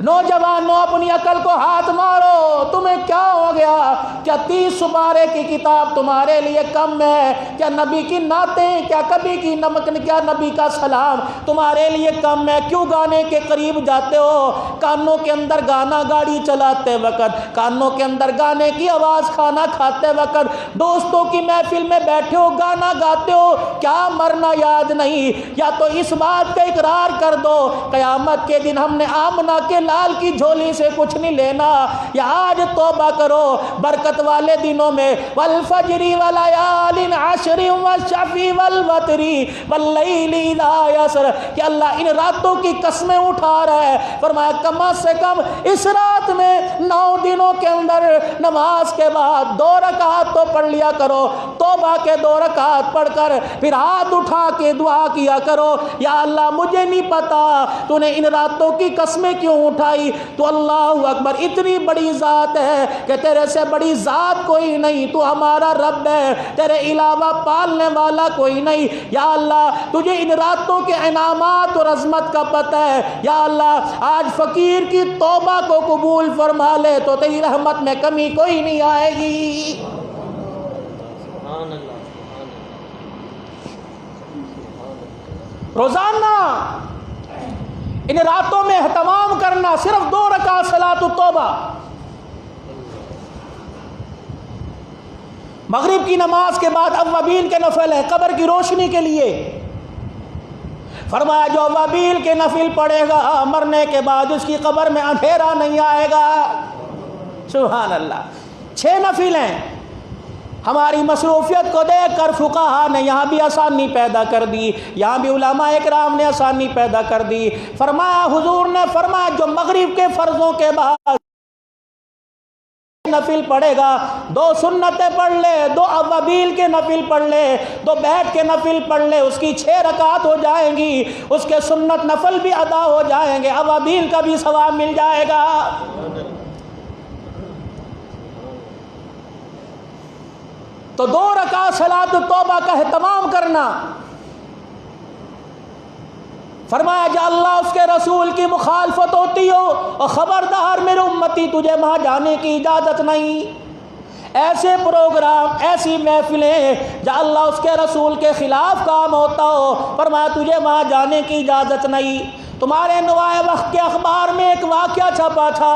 نوجوانوں اپنی عقل کو ہاتھ مارو، تمہیں کیا ہو گیا؟ کیا 30 سپارے کی کتاب تمہارے لیے کم ہے؟ کیا نبی کی نعتیں، کیا کبھی کی نمک، کیا نبی کا سلام تمہارے لیے کم ہے؟ کیوں گانے کے قریب جاتے ہو؟ کانوں کے اندر گانا گاڑی چلاتے وقت، کانوں کے اندر گانے کی آواز کھانا کھاتے وقت، دوستوں کی محفل میں بیٹھے ہو گانا گاتے ہو، کیا مرنا یاد نہیں؟ یا تو اس بات کا اقرار کر دو قیامت کے دن ہم نے آمنہ کے لال کی جھولی سے کچھ نہیں لینا، یا آج توبہ کرو برکت والے دنوں میں والفجر ولیال عشر والشفع والوتر واللیل اذا یسر کہ اللہ ان راتوں کی قسمیں اٹھا رہا ہے۔ فرمایا کم سے کم اس رات میں 9 دنوں کے اندر نماز کے بعد 2 رکعت تو پڑھ لیا کرو، توبہ کے 2 رکعت پڑھ کر پھر ہاتھ اٹھا کے دعا کیا کرو، یا اللہ مجھے نہیں پتا تو نے ان راتوں کی قسمیں کیوں اٹھائی، تو اللہ اکبر اتنی بڑی ذات ہے کہ تیرے سے بڑی ذات کوئی نہیں، تو ہمارا رب ہے، تیرے علاوہ پالنے والا کوئی نہیں۔ یا اللہ تجھے ان راتوں کے انعامات اور عظمت کا پتہ ہے، یا اللہ آج فقیر کی توبہ کو قبول فرما لے تو تیری رحمت میں کمی کوئی نہیں آئے گی۔ روزانہ ان راتوں میں اہتمام کرنا، صرف 2 رکعت صلاۃ التوبہ، مغرب کی نماز کے بعد اوابین کے نفل ہے قبر کی روشنی کے لیے۔ فرمایا جو اوابین کے نفل پڑھے گا مرنے کے بعد اس کی قبر میں اندھیرا نہیں آئے گا۔ سبحان اللہ۔ 6 نفل ہیں، ہماری مصروفیت کو دیکھ کر فقہا نے یہاں بھی آسانی پیدا کر دی، یہاں بھی علماء اکرام نے آسانی پیدا کر دی۔ فرمایا حضور نے فرمایا جو مغرب کے فرضوں کے بعد نفل پڑھے گا، 2 سنتیں پڑھ لے، 2 اوابیل کے نفل پڑھ لے، 2 بیٹھ کے نفل پڑھ لے، اس کی 6 رکعت ہو جائیں گی، اس کے سنت نفل بھی ادا ہو جائیں گے، اوابیل کا بھی ثواب مل جائے گا۔ تو 2 رکعت صلاۃ التوبہ کا اہتمام کرنا۔ فرمایا جا اللہ اس کے رسول کی مخالفت ہوتی ہو اور خبردار میرے امتی تجھے وہاں جانے کی اجازت نہیں۔ ایسے پروگرام، ایسی محفلیں جہاں اللہ اس کے رسول کے خلاف کام ہوتا ہو، فرمایا تجھے وہاں جانے کی اجازت نہیں۔ تمہارے نوائے وقت کے اخبار میں ایک واقعہ چھپا تھا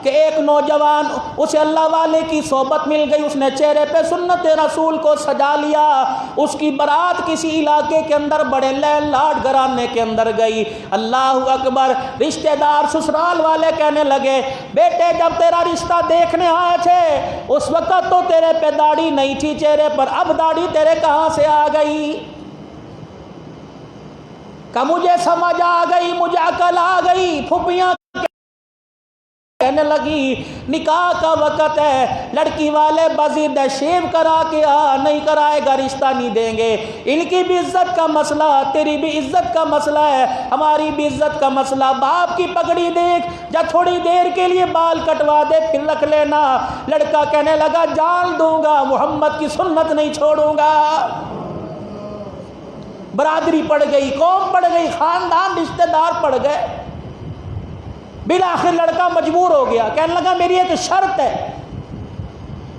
کہ ایک نوجوان، اسے اللہ والے کی صحبت مل گئی، اس نے چہرے پہ سنت رسول کو سجا لیا، اس کی برات کسی علاقے کے اندر بڑے لیل لاڈ گھرانے کے اندر گئی۔ اللہ اکبر۔ رشتہ دار سسرال والے کہنے لگے بیٹے جب تیرا رشتہ دیکھنے آئے تھے اس وقت تو تیرے پہ داڑھی نہیں تھی چہرے پر، اب داڑھی تیرے کہاں سے آ گئی؟ کہ مجھے سمجھ آ گئی، مجھے عقل آ گئی۔ پھپھیاں کہنے لگی نکاح کا وقت ہے، لڑکی والے بضد شیو کرا کے آ، نہیں کرائے گا رشتہ نہیں دیں گے۔ ان کی بھی عزت کا مسئلہ، تیری بھی عزت کا مسئلہ ہے، ہماری بھی عزت کا مسئلہ۔ باپ کی پگڑی دیکھ، جب تھوڑی دیر کے لیے بال کٹوا دے پھر رکھ لینا۔ لڑکا کہنے لگا جان دوں گا، محمد کی سنت نہیں چھوڑوں گا۔ برادری پڑ گئی، قوم پڑ گئی، خاندان رشتہ دار پڑ گئے۔ بالآخر لڑکا مجبور ہو کہنے لگا میری ایک شرط ہے،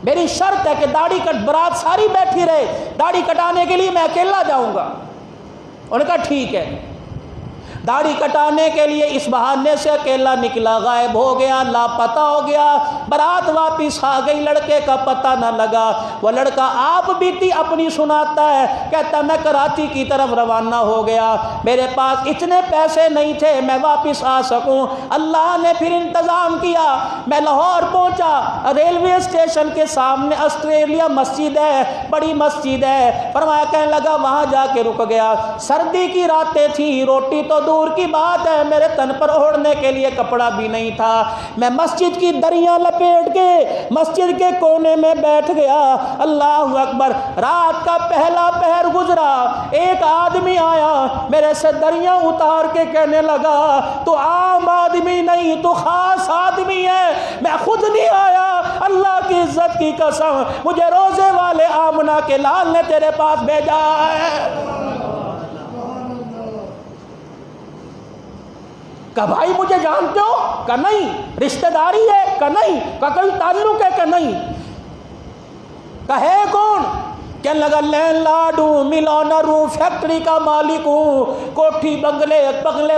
میری شرط ہے کہ داڑھی کٹ برات ساری بیٹھی رہے، داڑھی کٹانے کے لیے میں اکیلا جاؤں گا۔ انہوں نے کہا ٹھیک ہے۔ داڑھی کٹانے کے لیے اس بہانے سے اکیلا نکلا، غائب ہو گیا، لاپتہ ہو گیا۔ برات واپس آ گئی، لڑکے کا پتہ نہ لگا۔ وہ لڑکا آپ بیتی اپنی سناتا ہے، کہتا میں کراچی کی طرف روانہ ہو گیا، میرے پاس اتنے پیسے نہیں تھے میں واپس آ سکوں، اللہ نے پھر انتظام کیا، میں لاہور پہنچا، ریلوے اسٹیشن کے سامنے آسٹریلیا مسجد ہے، بڑی مسجد ہے، فرمایا کہنے لگا وہاں جا کے رک گیا۔ سردی کی راتیں تھی، روٹی تو دور کی بات ہے، میرے تن پر اوڑھنے کے لیے کپڑا بھی نہیں تھا۔ میں مسجد کی دریاں لپیٹ کے مسجد کے کونے میں بیٹھ گیا۔ اللہ اکبر، رات کا پہلا پہر گزرا، ایک آدمی آیا میرے سے دریاں اتار کے کہنے لگا تو عام آدمی نہیں، تو خاص آدمی ہے، میں خود نہیں آیا، اللہ کی عزت کی قسم مجھے روزے والے آمنہ کے لال نے تیرے پاس بھیجا ہے۔ کہا بھائی مجھے جانتے ہو؟ کہا نہیں۔ رشتہ داری ہے؟ کہا نہیں۔ کہا کوئی تعلق ہے؟ کہا نہیں۔ کہا ہے کون؟ کہنے لگا لینڈ لارڈ ہوں، ملونر ہوں، فیکٹری کا مالک ہوں، کوٹھی بنگلے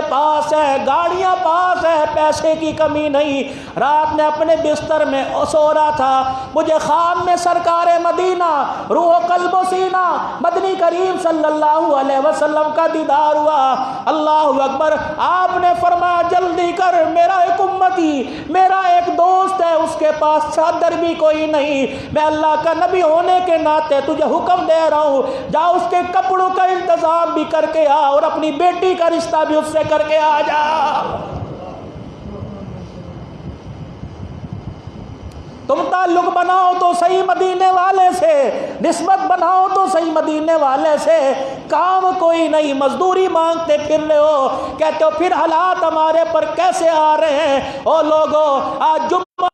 پاس ہے، گاڑیاں پاس ہے، پیسے کی کمی نہیں۔ رات میں اپنے بستر میں سو رہا تھا، مجھے خواب میں سرکار مدینہ روح و قلب و سینہ مدنی کریم صلی اللہ علیہ وسلم کا دیدار ہوا۔ اللہ اکبر، آپ نے فرمایا جلدی کر، میرا ایک امتی، میرا ایک دوست ہے، اس کے پاس چادر بھی کوئی نہیں، میں اللہ کا نبی ہونے کے ناطے تجھے حکم دے رہا ہوں، جا اس کے کپڑوں کا انتظام بھی کر کے آ اور اپنی بیٹی کا رشتہ بھی اس سے کر کے آ جا۔ تم تعلق بناؤ تو صحیح مدینے والے سے، نسبت بناؤ تو صحیح مدینے والے سے، کام کوئی نہیں، مزدوری مانگتے پھر رہے ہو، کہتے ہو پھر حالات ہمارے پر کیسے آ رہے ہیں۔ او لوگو، آج جمعہ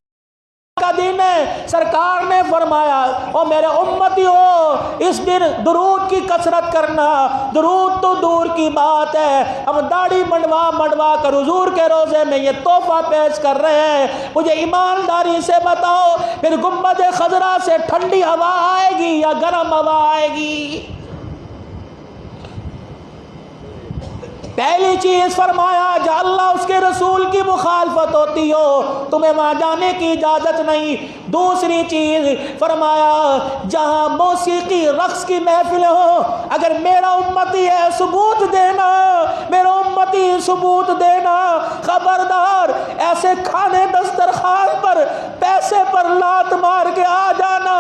کا دن ہے، سرکار نے فرمایا او میرے امتی ہو، اس دن درود کی کثرت کرنا، درود تو دور کی بات ہے، ہم داڑھی منڈوا کر حضور کے روزے میں یہ تحفہ پیش کر رہے ہیں۔ مجھے ایمانداری سے بتاؤ پھر گنبد خضرا سے ٹھنڈی ہوا آئے گی یا گرم ہوا آئے گی؟ پہلی چیز فرمایا جہاں اللہ اس کے رسول کی مخالفت ہوتی ہو تمہیں وہاں جانے کی اجازت نہیں۔ دوسری چیز فرمایا جہاں موسیقی رقص کی محفل ہو، اگر میرا امتی ہے ثبوت دینا، میرا امتی ثبوت دینا، خبردار ایسے کھانے دسترخوان پر پیسے پر لات مار کے آ جانا،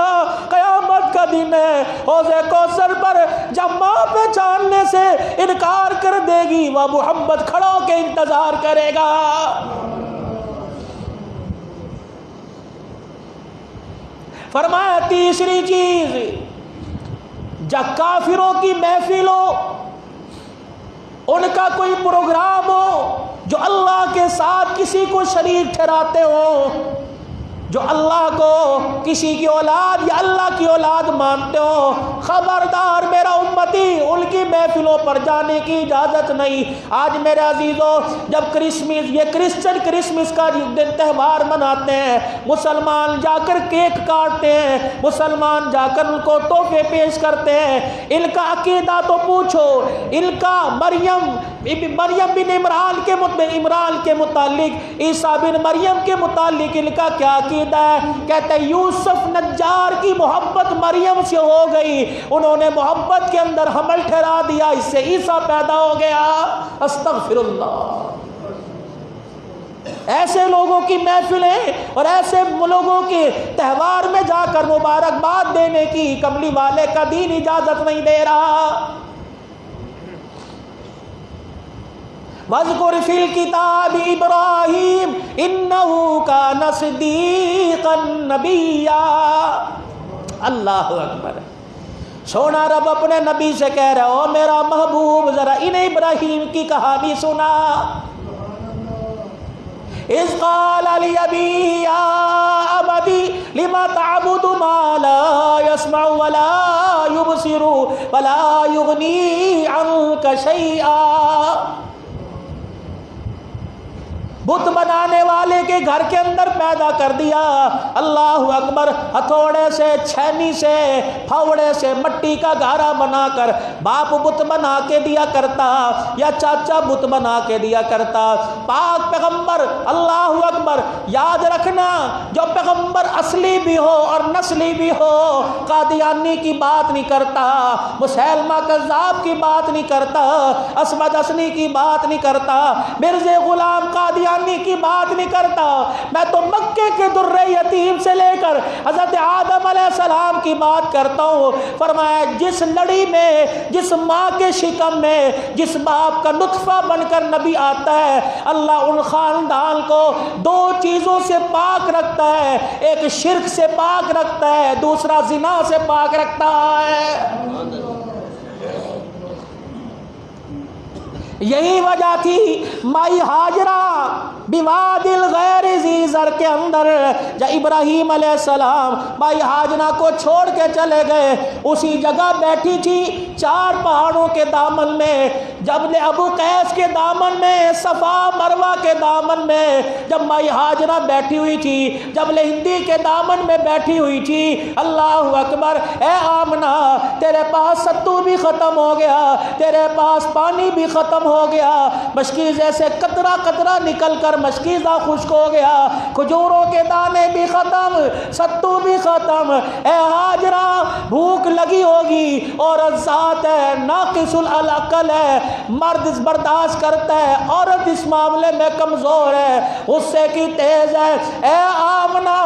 قیامت کا دن ہے، حوض کوثر پر جب ماں پہچاننے سے انکار کر دے گی وہ محمد کھڑا ہو کے انتظار کرے گا۔ فرمایا تیسری چیز جب کافروں کی محفل ہو، ان کا کوئی پروگرام ہو جو اللہ کے ساتھ کسی کو شریک ٹھہراتے ہو، جو اللہ کو کسی کی اولاد یا اللہ کی اولاد مانتے ہو، خبردار میرا امتی ان کی محفلوں پر جانے کی اجازت نہیں۔ آج میرے عزیزوں جب کرسمس، یہ کرسچن کرسمس کا دن تہوار مناتے ہیں، مسلمان جا کر کیک کاٹتے ہیں، مسلمان جا کر ان کو تحفے پیش کرتے ہیں، ان کا عقیدہ تو پوچھو، ان کا مریم بن عمران کے متعلق، عیسیٰ بن مریم کے متعلق ان کا کیا عقیدہ ہے؟ کہتے ہیں یوسف نجار کی محبت مریم سے ہو گئی، انہوں نے محبت کے اندر حمل ٹھہرا دیا، اس سے عیسیٰ پیدا ہو گیا۔ استغفر اللہ۔ ایسے لوگوں کی محفلیں اور ایسے لوگوں کے تہوار میں جا کر مبارکباد دینے کی کملی والے کا دین اجازت نہیں دے رہا۔ وَاذْكُرْ فِي الْكِتَابِ إِبْرَاهِيمَ إِنَّهُ كَانَ صِدِّيقًا نَبِيًّا۔ اللہ اکبر۔ سونا رب اپنے نبی سے کہہ رہا ہو میرا محبوب ذرا انہیں ابراہیم کی کہانی سنا۔ اِذْ قَالَ لِأَبِيهِ يَا أَبَتِ لِمَ تَعْبُدُ مَا لَا يَسْمَعُ وَلَا يُبْصِرُ وَلَا يُغْنِي عَنْكَ شَيْئًا۔ بت بنانے والے کے گھر کے اندر پیدا کر دیا. اللہ اکبر. ہتھوڑے سے، چھینی سے، پھاوڑے سے مٹی کا گھارا بنا کر باپ بت بنا کے دیا کرتا یا چاچا بت بنا کے دیا کرتا. پاک پیغمبر، اللہ اکبر، یاد رکھنا جو پیغمبر اصلی بھی ہو اور نسلی بھی ہو، قادیانی کی بات نہیں کرتا، مسیلمہ کذاب کی بات نہیں کرتا، اسود اسنی کی بات نہیں کرتا، مرزا غلام قادیانی کی بات نہیں کرتا. میں تو مکے کے در یتیم سے لے کر حضرت آدم علیہ السلام کی بات کرتا ہوں. فرمایا جس لڑی میں، جس ماں کے شکم میں، جس باپ کا نطفہ بن کر نبی آتا ہے، اللہ ان خاندان کو دو چیزوں سے پاک رکھتا ہے. ایک شرک سے پاک رکھتا ہے، دوسرا زنا سے پاک رکھتا ہے. یہی وجہ تھی مائی ہاجرہ بوادی الغیر ذی زر کے اندر جب ابراہیم علیہ السلام مائی ہاجرہ کو چھوڑ کے چلے گئے، اسی جگہ بیٹھی تھی 4 پہاڑوں کے دامن میں، جبل ابو قیس کے دامن میں، صفا مروہ کے دامن میں جب مائی ہاجرہ بیٹھی ہوئی تھی، جبل ہندی کے دامن میں بیٹھی ہوئی تھی. اللہ اکبر. اے آمنہ تیرے پاس ستو بھی ختم ہو گیا، تیرے پاس پانی بھی ختم ہو گیا، مشکیزے سے قطرہ قطرہ نکل کر مشکیزہ خشک ہو گیا، کھجوروں کے دانے بھی ختم، ستو بھی ختم. اے ہاجرہ بھوک لگی ہوگی، عورت ذات ہے، ناقص العقل ہے، مرد برداشت کرتا ہے، عورت اس معاملے میں کمزور ہے، غصے کی تیز ہے. اے آمنہ،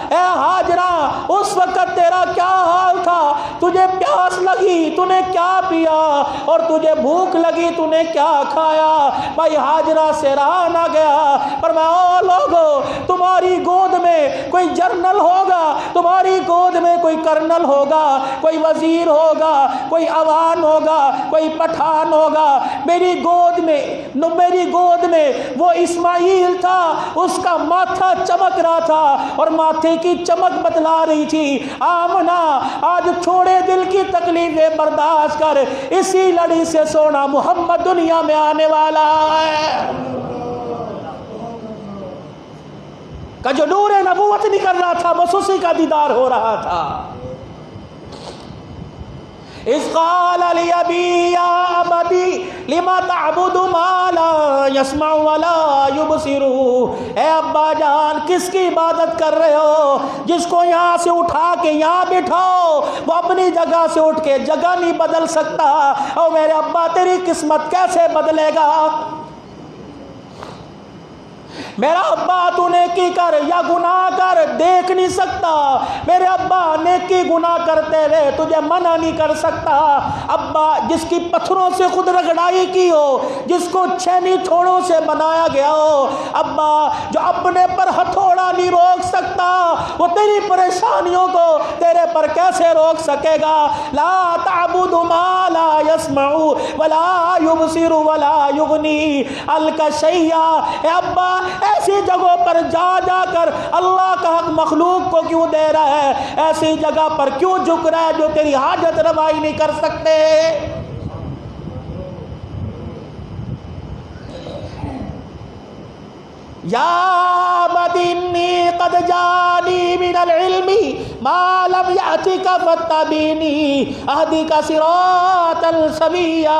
اے ہاجرہ، اس وقت تیرا کیا حال تھا؟ تجھے پیاس لگی تو نے کیا پیا، اور تجھے بھوک لگی تو نے کیا کھایا؟ بھائی ہاجرہ سے رہا نہ گیا. پر میں او لوگو، تمہاری گود میں کوئی جرنل ہوگا، تمہاری گود میں کوئی کرنل ہوگا، کوئی وزیر ہوگا، کوئی عوان ہوگا، کوئی پٹھان ہوگا. میری گود میں وہ اسماعیل تھا، اس کا ماتھا چمک رہا تھا اور ماتھے کی چمک بتلا رہی تھی. آمنہ آج چھوڑے دل کی تکلیفیں برداشت کر، اسی لڑی سے سونا محمد دنیا میں آنے والا ہے. کہ جو نور نبوت نکل رہا تھا بس اسی کا دیدار ہو رہا تھا. اذ قال لأبی یا ابتی لما تعبد ما لا يسمع ولا يبصر. اے ابا جان کس کی عبادت کر رہے ہو؟ جس کو یہاں سے اٹھا کے یہاں بٹھاؤ وہ اپنی جگہ سے اٹھ کے جگہ نہیں بدل سکتا. اور میرے ابا تیری قسمت کیسے بدلے گا؟ میرا ابا تو نیکی کر یا گناہ کر دیکھ نہیں سکتا. میرے ابا نیکی گناہ کرتے رہے تجھے منع نہیں کر سکتا. ابا جس کی پتھروں سے خود رگڑائی کی ہو، جس کو چھینی تھوڑوں سے بنایا گیا ہو، ابا جو اپنے پر ہتھوڑا نہیں روک سکتا، وہ تیری پریشانیوں کو تیرے پر کیسے روک سکے گا؟ لا تعبد ما لا يسمع ولا يبصر ولا يغني عنك شيئا. اے ابا ایسی جگہوں پر جا کر اللہ کا حق مخلوق کو کیوں دے رہا ہے؟ ایسی جگہ پر کیوں جھک رہا ہے جو تیری حاجت روائی نہیں کر سکتے؟ یا ابتی قد جانی من العلم ما لم یأتک فاتبعنی اہدک صراطا سویا.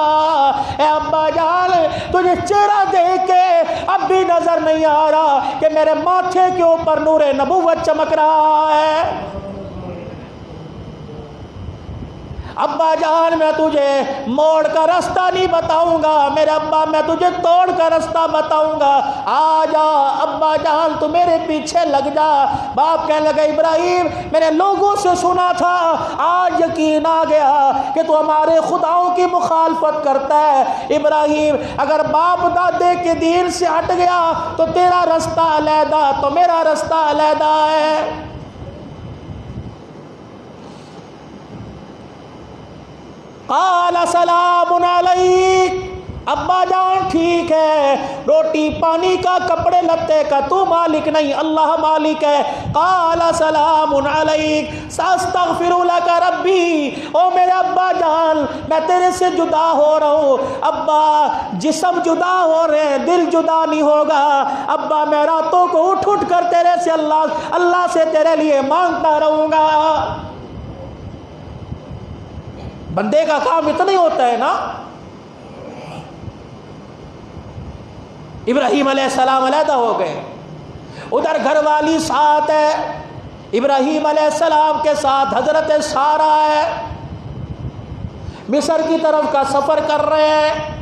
اے ابا جان تجھے چہرہ دیکھ کے اب بھی نظر نہیں آ رہا کہ میرے ماتھے کے اوپر نور نبوت چمک رہا ہے. ابا جان میں تجھے موڑ کا رستہ نہیں بتاؤں گا، میرے ابا میں تجھے توڑ کا رستہ بتاؤں گا. آ جا ابا جان تو میرے پیچھے لگ جا. باپ کہنے لگا ابراہیم میں نے لوگوں سے سنا تھا، آج یقین آ گیا کہ تو ہمارے خداؤں کی مخالفت کرتا ہے. ابراہیم اگر باپ دادے کے دین سے ہٹ گیا تو تیرا رستہ علیحدہ، تو میرا رستہ علیحدہ ہے. قال سلام علیک. ابا جان ٹھیک ہے، روٹی پانی کا کپڑے لتے کا تو مالک نہیں، اللہ مالک ہے۔ قال سلام علیک ساستغفر لک ربی، او میرے ابا جان میں تیرے سے جدا ہو رہا ہوں۔ ابا جسم جدا ہو رہے ہیں، دل جدا نہیں ہوگا۔ ابا میں راتوں کو اٹھ اٹھ کر تیرے سے اللہ سے تیرے لیے مانگتا رہوں گا۔ بندے کا کام اتنا ہی ہوتا ہے نا۔ ابراہیم علیہ السلام علیحدہ ہو گئے، ادھر گھر والی ساتھ ہے، ابراہیم علیہ السلام کے ساتھ حضرت سارہ ہے، مصر کی طرف کا سفر کر رہے ہیں۔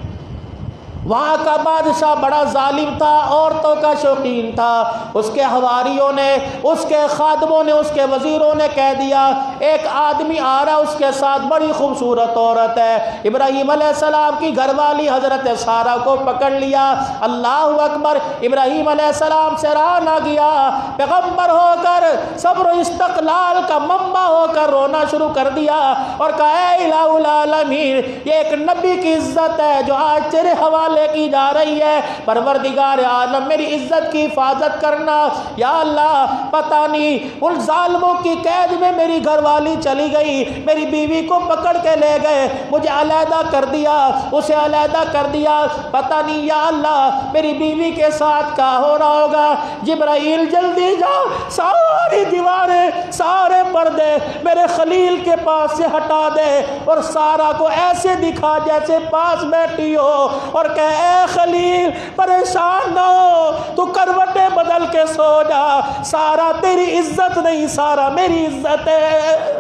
وہاں کا بادشاہ بڑا ظالم تھا، عورتوں کا شوقین تھا۔ اس کے حواریوں نے، اس کے خادموں نے، اس کے وزیروں نے کہہ دیا ایک آدمی آ رہا، اس کے ساتھ بڑی خوبصورت عورت ہے۔ ابراہیم علیہ السلام کی گھر والی حضرت سارہ کو پکڑ لیا۔ اللہ اکبر، ابراہیم علیہ السلام سے راہ نہ گیا، پیغمبر ہو کر صبر و استقلال کا منبع ہو کر رونا شروع کر دیا اور کہا اے الہ العالمین، یہ ایک نبی کی عزت ہے جو آج تیرے حوالے کی جا رہی ہے، پروردگار عالم میری عزت کی حفاظت کرنا۔ یا اللہ پتہ نہیں ان ظالموں کی قید میں میری گھر والی چلی گئی، میری بیوی کو پکڑ کے لے گئے، مجھے علیحدہ کر دیا، اسے علیحدہ کر دیا، پتہ نہیں یا اللہ میری بیوی کے ساتھ کیا ہو رہا ہوگا۔ جبرائیل جلدی جاؤ، ساری دیواریں سارے پردے میرے خلیل کے پاس سے ہٹا دے اور سارہ کو ایسے دکھا جیسے پاس بیٹھی ہو اور کہ اے خلیل پریشان نہ ہو، تو کروٹیں بدل کے سو جا، سارہ تیری عزت نہیں، سارہ میری عزت ہے،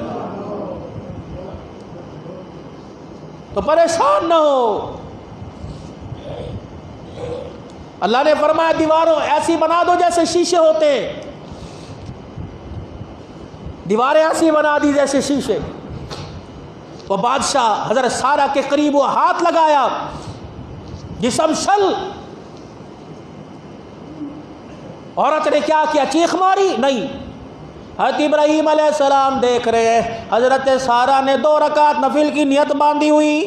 تو پریشان نہ ہو۔ اللہ نے فرمایا دیواروں ایسی بنا دو جیسے شیشے ہوتے، دیواریں ایسی بنا دی جیسے شیشے۔ وہ بادشاہ حضرت سارہ کے قریب وہ ہاتھ لگایا، جسم شل۔ عورت نے کیا کیا؟ چیخ ماری؟ نہیں۔ حضرت ابراہیم علیہ السلام دیکھ رہے ہیں، حضرت سارہ نے 2 رکعت نفل کی نیت باندھی ہوئی،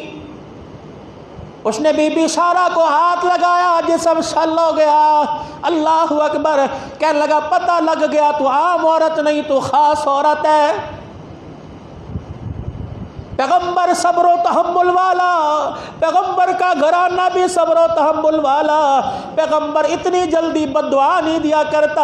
اس نے بی بی سارہ کو ہاتھ لگایا، جسم شل ہو گیا۔ اللہ اکبر، کہنے لگا پتہ لگ گیا تو عام عورت نہیں، تو خاص عورت ہے۔ پیغمبر صبر و تحمل والا، پیغمبر کا گھرانہ بھی صبر و تحمل والا، پیغمبر اتنی جلدی بد دعا نہیں دیا کرتا۔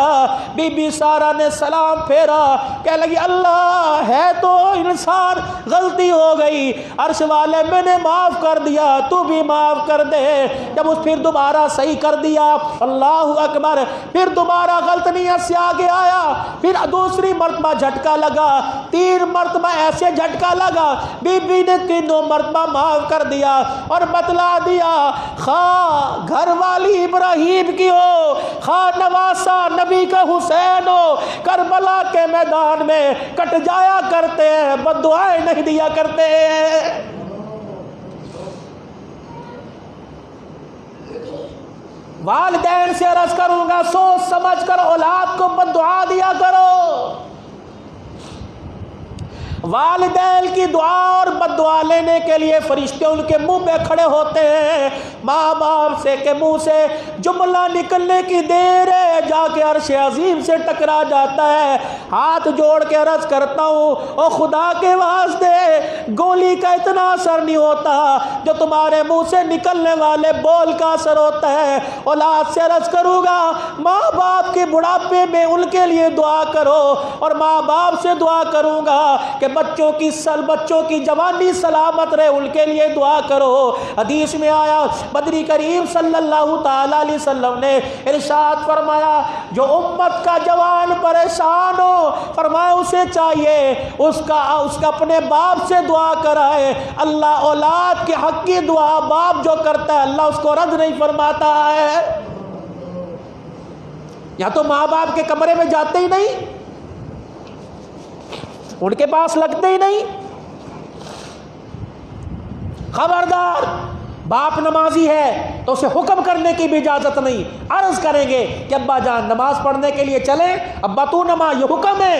بی بی سارہ نے سلام پھیرا، کہنے لگی اللہ ہے تو انسان، غلطی ہو گئی، عرش والے میں نے معاف کر دیا، تو بھی معاف کر دے۔ جب اس پھر دوبارہ صحیح کر دیا، اللہ اکبر، پھر دوبارہ غلط نیت سے آگے آیا، پھر دوسری مرتبہ جھٹکا لگا، 3 مرتبہ ایسے جھٹکا لگا، بی بی نے 3 مرتبہ معاف کر دیا اور بتلا دیا خواہ گھر والی ابراہیم کی ہو، خواہ نواسہ نبی کا حسین ہو، کربلا کے میدان میں کٹ جایا کرتے ہیں، بد دعائیں نہیں دیا کرتے ہیں۔ والدین سے عرض کروں گا سوچ سمجھ کر اولاد کو بد دعا دیا کرو۔ والدین کی دعا اور بد دعا لینے کے لیے فرشتے ان کے منہ پہ کھڑے ہوتے ہیں۔ ماں باپ سے کے منہ سے جملہ نکلنے کی دیر ہے، جا کے عرش عظیم سے ٹکرا جاتا ہے۔ ہاتھ جوڑ کے عرض کرتا ہوں او خدا کے واسطے، گولی کا اتنا اثر نہیں ہوتا جو تمہارے منہ سے نکلنے والے بول کا اثر ہوتا ہے۔ اولاد سے عرض کروں گا ماں باپ کے بڑھاپے میں ان کے لیے دعا کرو، اور ماں باپ سے دعا کروں گا کہ بچوں کی جوانی سلامت رہے، ان کے لیے دعا کرو۔ حدیث میں آیا، بدری کریم صلی اللہ تعالی علیہ وسلم نے ارشاد فرمایا جو امت کا جوان پریشان ہو، فرمایا اسے چاہیے اس کا اپنے باپ سے دعا کرائے۔ اللہ اولاد کے حق کی دعا باپ جو کرتا ہے اللہ اس کو رد نہیں فرماتا ہے۔ یا تو ماں باپ کے کمرے میں جاتے ہی نہیں، ان کے پاس لگتے ہی نہیں۔ خبردار، باپ نمازی ہے تو اسے حکم کرنے کی بھی اجازت نہیں، عرض کریں گے کہ ابا جان نماز پڑھنے کے لیے چلیں، ابا تو نماز، یہ حکم ہے۔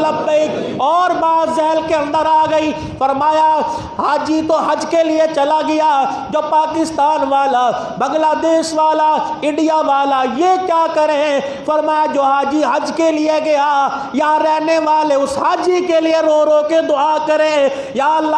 لبیک، اور بات ذہن کے اندر آ گئی، فرمایا حاجی تو حج کے لیے چلا گیا، جو پاکستان والا، بنگلہ دیش والا، انڈیا والا، یہ کیا کریں؟ فرمایا جو حاجی حج کے لیے گیا، یہاں رہنے والے اس حاجی کے لیے رو رو کے دعا کریں، یا اللہ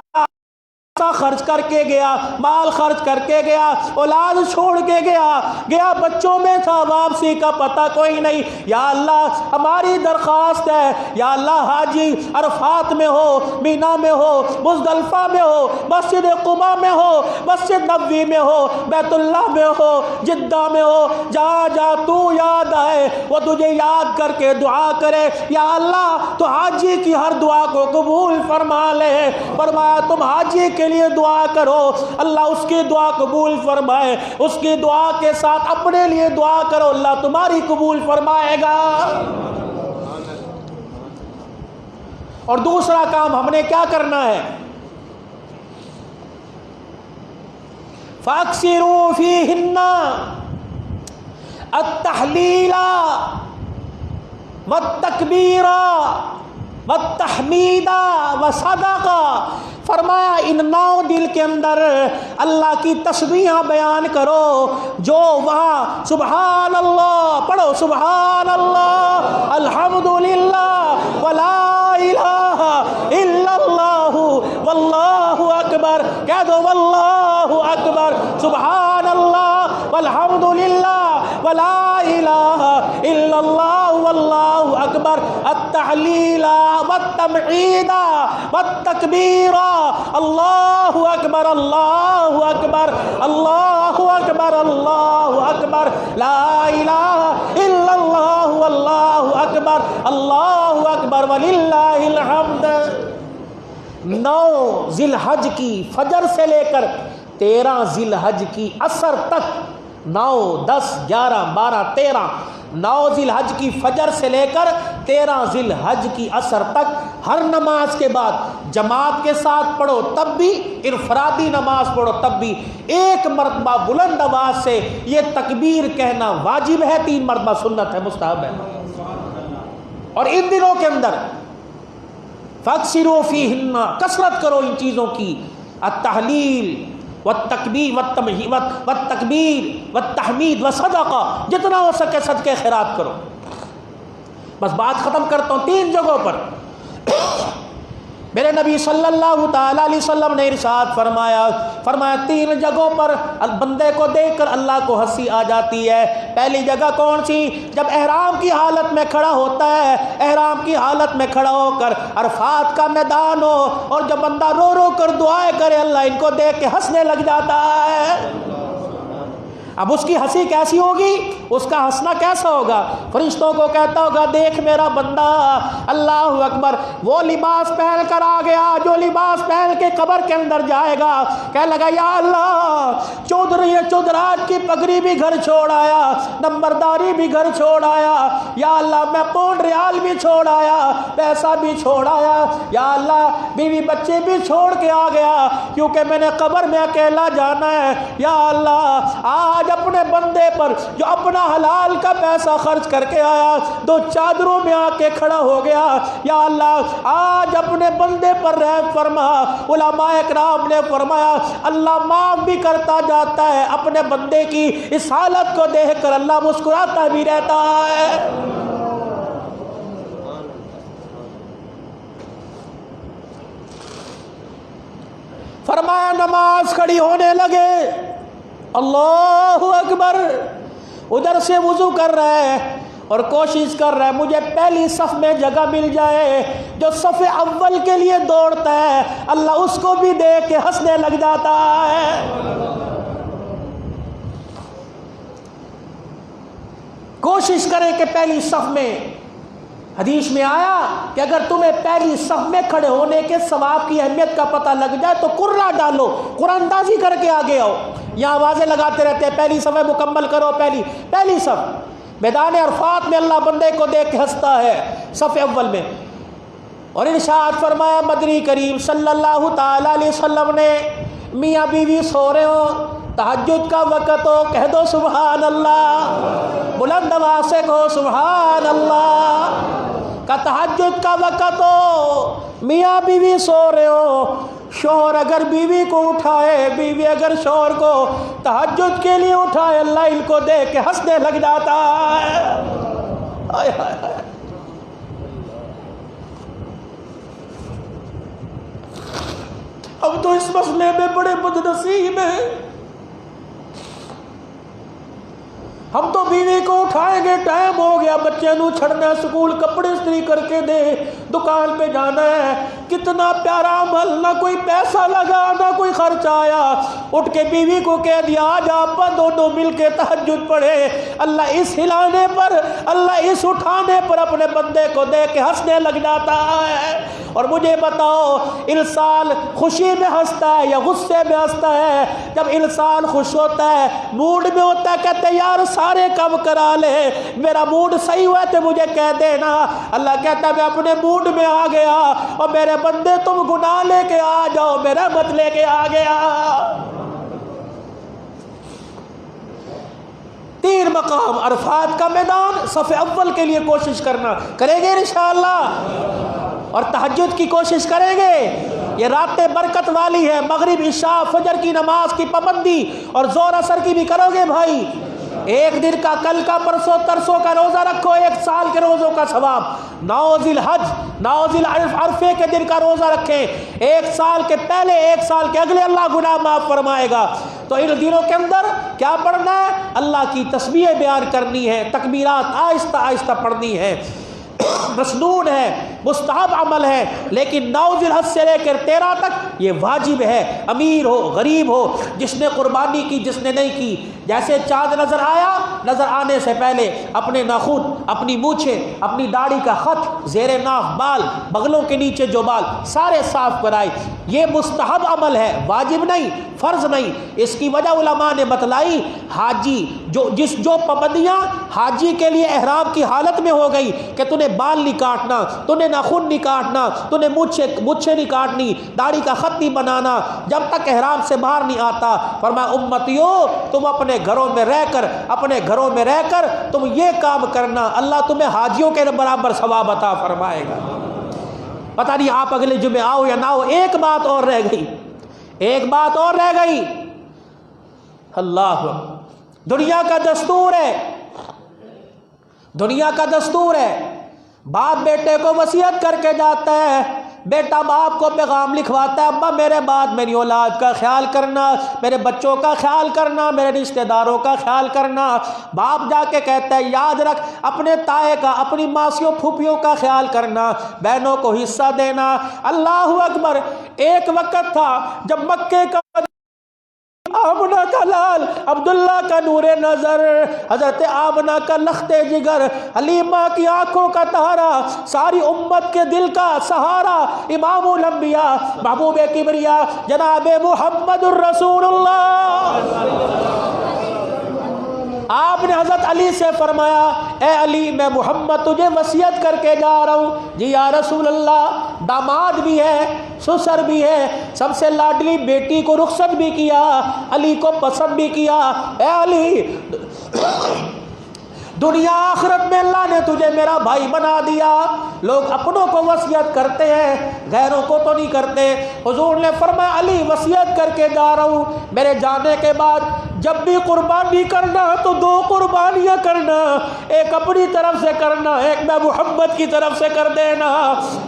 خرچ کر کے گیا، مال خرچ کر کے گیا، اولاد چھوڑ کے گیا بچوں میں تھا، واپسی کا پتہ کوئی نہیں، یا اللہ ہماری درخواست ہے، یا اللہ حاجی عرفات میں ہو، مینا میں ہو، مزدلفہ میں ہو، مسجد قباء میں ہو، مسجد نبوی میں ہو، بیت اللہ میں ہو، جدہ میں ہو، جہاں جہاں تو یاد آئے وہ تجھے یاد کر کے دعا کرے، یا اللہ تو حاجی کی ہر دعا کو قبول فرما لے۔ فرمایا تم حاجی کے لیے دعا کرو، اللہ اس کی دعا قبول فرمائے، اس کی دعا کے ساتھ اپنے لیے دعا کرو، اللہ تمہاری قبول فرمائے گا۔ اور دوسرا کام ہم نے کیا کرنا ہے؟ فَأَكْثِرُوا فِيهِنَّ التَّحْلِيلَ وَالتَّكْبِيرَ وَالتَّحْمِيدَ وَصَدَقَ۔ فرمایا ان 9 دن کے اندر اللہ کی تسبیحاں بیان کرو، جو وہاں سبحان اللہ پڑھو، سبحان اللہ، الحمدللہ، ولا الہ الا اللہ، واللہ اکبر، کہہ دو واللہ اکبر، سبحان اللہ والحمدللہ ولا الہ الا اللہ واللہ اکبر، التحلیل والتمعید والتکبیر، اللہ اکبر اللہ اکبر اللہ اکبر اللہ اکبر، لا الہ الا اللہ واللہ اکبر اللہ اکبر وللہ الحمد۔ 9 ذی الحج کی فجر سے لے کر 13 ذی الحج کی عصر تک، 9 10 11 12 13، 9 ذی الحج کی فجر سے لے کر 13 ذی الحج کی عصر تک، ہر نماز کے بعد جماعت کے ساتھ پڑھو تب بھی، انفرادی نماز پڑھو تب بھی، ایک مرتبہ بلند آواز سے یہ تکبیر کہنا واجب ہے، 3 مرتبہ سنت ہے، مستحب ہے۔ اور ان دنوں کے اندر فَأَكْثِرُوا فِيهِنَّ، کثرت کرو ان چیزوں کی، التحلیل والتکبیر والتکبیر والتحمید وصدقہ، جتنا ہو سکے صدقے خیرات کرو۔ بس بات ختم کرتا ہوں 3 جگہوں پر میرے نبی صلی اللہ تعالیٰ علیہ وسلم نے ارشاد فرمایا 3 جگہوں پر بندے کو دیکھ کر اللہ کو ہنسی آ جاتی ہے۔ پہلی جگہ کون سی؟ جب احرام کی حالت میں کھڑا ہوتا ہے، احرام کی حالت میں کھڑا ہو کر عرفات کا میدان ہو، اور جب بندہ رو رو کر دعائیں کرے، اللہ ان کو دیکھ کے ہنسنے لگ جاتا ہے۔ اب اس کی ہنسی کیسی ہوگی؟ اس کا ہنسنا کیسا ہوگا؟ فرشتوں کو کہتا ہوگا دیکھ میرا بندہ، اللہ اکبر، وہ لباس پہن کر آ گیا جو لباس پہن کے قبر کے اندر جائے گا، کہنے لگا یا اللہ چودراہٹ کی پگڑی بھی گھر چھوڑ آیا، نمبرداری بھی گھر چھوڑ آیا، یا اللہ میں پونڈ ریال بھی چھوڑ آیا، پیسہ بھی چھوڑ آیا، یا اللہ بیوی بچے بھی چھوڑ کے آ گیا، کیونکہ میں نے قبر میں اکیلا جانا ہے، یا اللہ آج اپنے بندے پر جو اپنا حلال کا پیسہ خرچ کر کے آیا 2 چادروں میں آ کے کھڑا ہو گیا، یا اللہ آج اپنے بندے پر رحم فرما۔ علماء اکرام نے فرمایا اللہ معاف بھی کرتا جاتا ہے، اپنے بندے کی اس حالت کو دیکھ کر اللہ مسکراتا بھی رہتا ہے۔ فرمایا نماز کھڑی ہونے لگے، اللہ اکبر، ادھر سے وضو کر رہا ہے اور کوشش کر رہا ہے مجھے پہلی صف میں جگہ مل جائے، جو صف اول کے لیے دوڑتا ہے اللہ اس کو بھی دیکھ کے ہنسنے لگ جاتا ہے۔ کوشش کریں کہ پہلی صف میں، حدیث میں آیا کہ اگر تمہیں پہلی صف میں کھڑے ہونے کے ثواب کی اہمیت کا پتہ لگ جائے تو قرہ ڈالو، قرآن اندازی کر کے آگے آؤ۔ یہاں آوازیں لگاتے رہتے ہیں پہلی صف مکمل کرو، پہلی صف۔ میدان عرفات میں اللہ بندے کو دیکھ کے ہنستا ہے صف اول میں۔ اور ارشاد فرمایا مدنی کریم صلی اللہ تعالیٰ علیہ وسلم نے، میاں بیوی سو رہے ہوں، تہجد کا وقت ہو کہہ دو سبحان اللہ، بلند آواز سے کہو سبحان اللہ۔ کہ تہجد کا وقت ہو، میاں بیوی سو رہے ہو، شوہر اگر بیوی کو اٹھائے، بیوی اگر شوہر کو تہجد کے لیے اٹھائے، اللہ ان کو دیکھ کے ہنسنے لگ جاتا ہے۔ ہائے ہائے ہائے۔ اب تو اس مسئلے میں بڑے بدنصیب ہیں، ہم تو بیوی کو اٹھائیں گے، ٹائم ہو گیا، بچے نو چھڑنا ہے سکول، کپڑے استری کر کے دے، دکان پہ جانا ہے، کتنا پیارا عمل، نہ کوئی پیسہ لگا نہ کوئی خرچ آیا، اٹھ کے بیوی کو کہہ دیا آج آپ دونوں مل کے تہجد پڑھے۔ اللہ اس ہلانے پر، اللہ اس اٹھانے پر اپنے بندے کو دیکھ کے ہنسنے لگ جاتا ہے۔ اور مجھے بتاؤ انسان خوشی میں ہنستا ہے یا غصے میں ہنستا ہے؟ جب انسان خوش ہوتا ہے، موڈ میں ہوتا ہے، کہتے یار سارے کام کرا لے، میرا موڈ صحیح ہوا تو مجھے کہہ دینا۔ اللہ کہتا ہے میں اپنے موڈ میں آ گیا، اور میرے بندے تم گناہ لے کے آ جاؤ، میں رحمت لے کے آ گیا۔ 3 مقام، عرفات کا میدان، صف اول کے لیے کوشش کرنا، کریں گے انشاءاللہ، اور تہجد کی کوشش کریں گے۔ یہ راتیں برکت والی ہے، مغرب عشاء فجر کی نماز کی پابندی، اور ظہر عصر کی بھی کرو گے بھائی۔ ایک دن کا، کل کا، پرسوں ترسوں کا روزہ رکھو، 1 سال کے روزوں کا ثواب۔ 9 ذی الحج، 9 ذی عرفے کے دن کا روزہ رکھیں، 1 سال کے پہلے، 1 سال کے اگلے اللہ گناہ معاف فرمائے گا۔ تو ان دنوں کے اندر کیا پڑھنا ہے؟ اللہ کی تسبیح بیان کرنی ہے، تکبیرات آہستہ آہستہ پڑھنی ہے، مسنون ہے، مستحب عمل ہے، لیکن 9 ذی الحج سے لے کر 13 تک یہ واجب ہے، امیر ہو غریب ہو، جس نے قربانی کی جس نے نہیں کی۔ جیسے چاند نظر آیا، نظر آنے سے پہلے اپنے ناخن، اپنی مونچھیں، اپنی داڑھی کا خط، زیر ناف بال، بغلوں کے نیچے جو بال، سارے صاف کرائے۔ یہ مستحب عمل ہے، واجب نہیں، فرض نہیں۔ اس کی وجہ علماء نے بتلائی، حاجی جو پابندیاں حاجی کے لیے احرام کی حالت میں ہو گئی کہ تو نے بال نہیں کاٹنا، تو نے ناخن نہیں کاٹنا، تو نے مونچھیں نہیں کاٹنی، داڑھی کا خط نہیں بنانا، جب تک احرام سے باہر نہیں آتا، فرمایا امتیو تم اپنے گھروں میں رہ کر تم یہ کام کرنا، اللہ تمہیں حاجیوں کے برابر ثواب عطا فرمائے گا۔ پتہ نہیں آپ اگلے جمعے آؤ یا نہ آؤ۔ ایک بات اور رہ گئی، اللہ دنیا کا دستور ہے، باپ بیٹے کو وصیت کر کے جاتا ہے، بیٹا باپ کو پیغام لکھواتا ہے، ابا میرے بعد میری اولاد کا خیال کرنا، میرے بچوں کا خیال کرنا، میرے رشتہ داروں کا خیال کرنا۔ باپ جا کے کہتا ہے یاد رکھ اپنے تائے کا، اپنی ماسیوں پھوپھیوں کا خیال کرنا، بہنوں کو حصہ دینا۔ اللہ اکبر۔ ایک وقت تھا جب مکے کا آمنہ کا لال، عبداللہ کا نور نظر، حضرت آمنہ کا لخت جگر، حلیمہ کی آنکھوں کا تارا، ساری امت کے دل کا سہارا، امام الانبیاء، محبوب کبریا، جناب محمد الرسول اللہ۔ آپ نے حضرت علی سے فرمایا اے علی میں محمد تجھے وصیت کر کے جا رہا ہوں۔ جی یا رسول اللہ، داماد بھی ہے، سسر بھی ہے، سب سے لاڈلی بیٹی کو رخصت بھی کیا، علی کو پسند بھی کیا۔ اے علی، دنیا آخرت میں اللہ نے تجھے میرا بھائی بنا دیا۔ لوگ اپنوں کو وصیت کرتے ہیں، غیروں کو تو نہیں کرتے۔ حضور نے فرمایا علی وصیت کر کے جا رہا ہوں، میرے جانے کے بعد جب بھی قربانی کرنا تو 2 قربانیاں کرنا، ایک اپنی طرف سے کرنا، ایک میں محمد کی طرف سے کر دینا۔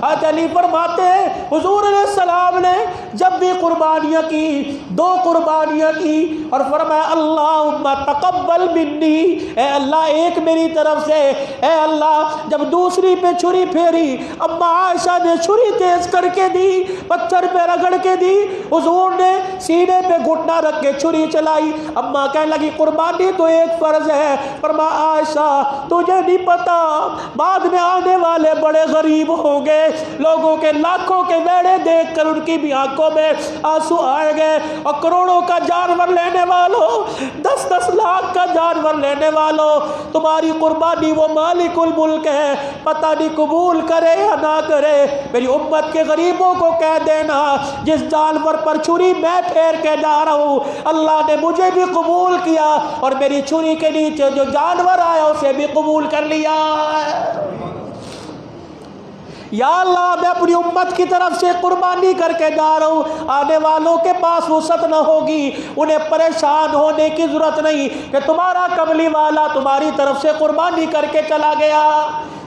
حضرت علی فرماتے ہیں حضور علیہ السلام نے جب بھی قربانیاں کی 2 قربانیاں کی، اور فرمایا اللہم تقبل منی، اے اللہ ایک میری طرف سے، اے اللہ جب دوسری پہ چھری پھیری، اما عائشہ نے چھری تیز کر کے دی، پتھر پہ رگڑ کے دی، حضور نے سینے پہ گھٹنا رکھ کے چھری چلائی، اماں کہنے لگی قربانی تو ایک فرض ہے۔ فرمایا عائشہ تجھے نہیں پتا بعد میں آنے والے بڑے غریب ہوں گے، لوگوں کے لاکھوں کے ویڑے دیکھ کر ان کی بھی آنکھوں میں آنسو آئے گے، اور کروڑوں کا جانور لینے والوں، 10-10 لاکھ کا جانور لینے والوں، تمہاری قربانی وہ مالک الملک ہے، پتہ نہیں قبول کرے یا نہ کرے۔ میری امت کے غریبوں کو کہہ دینا جس جانور پر چھری میں پھیر کے جا رہا ہوں اللہ نے مجھے بھی قبول کیا، اور میری چھری کے نیچے جو جانور آیا اسے بھی قبول کر لیا۔ یا اللہ میں اپنی امت کی طرف سے قربانی کر کے جا رہا ہوں، آنے والوں کے پاس وسعت نہ ہوگی، انہیں پریشان ہونے کی ضرورت نہیں کہ تمہارا قبلی والا تمہاری طرف سے قربانی کر کے چلا گیا۔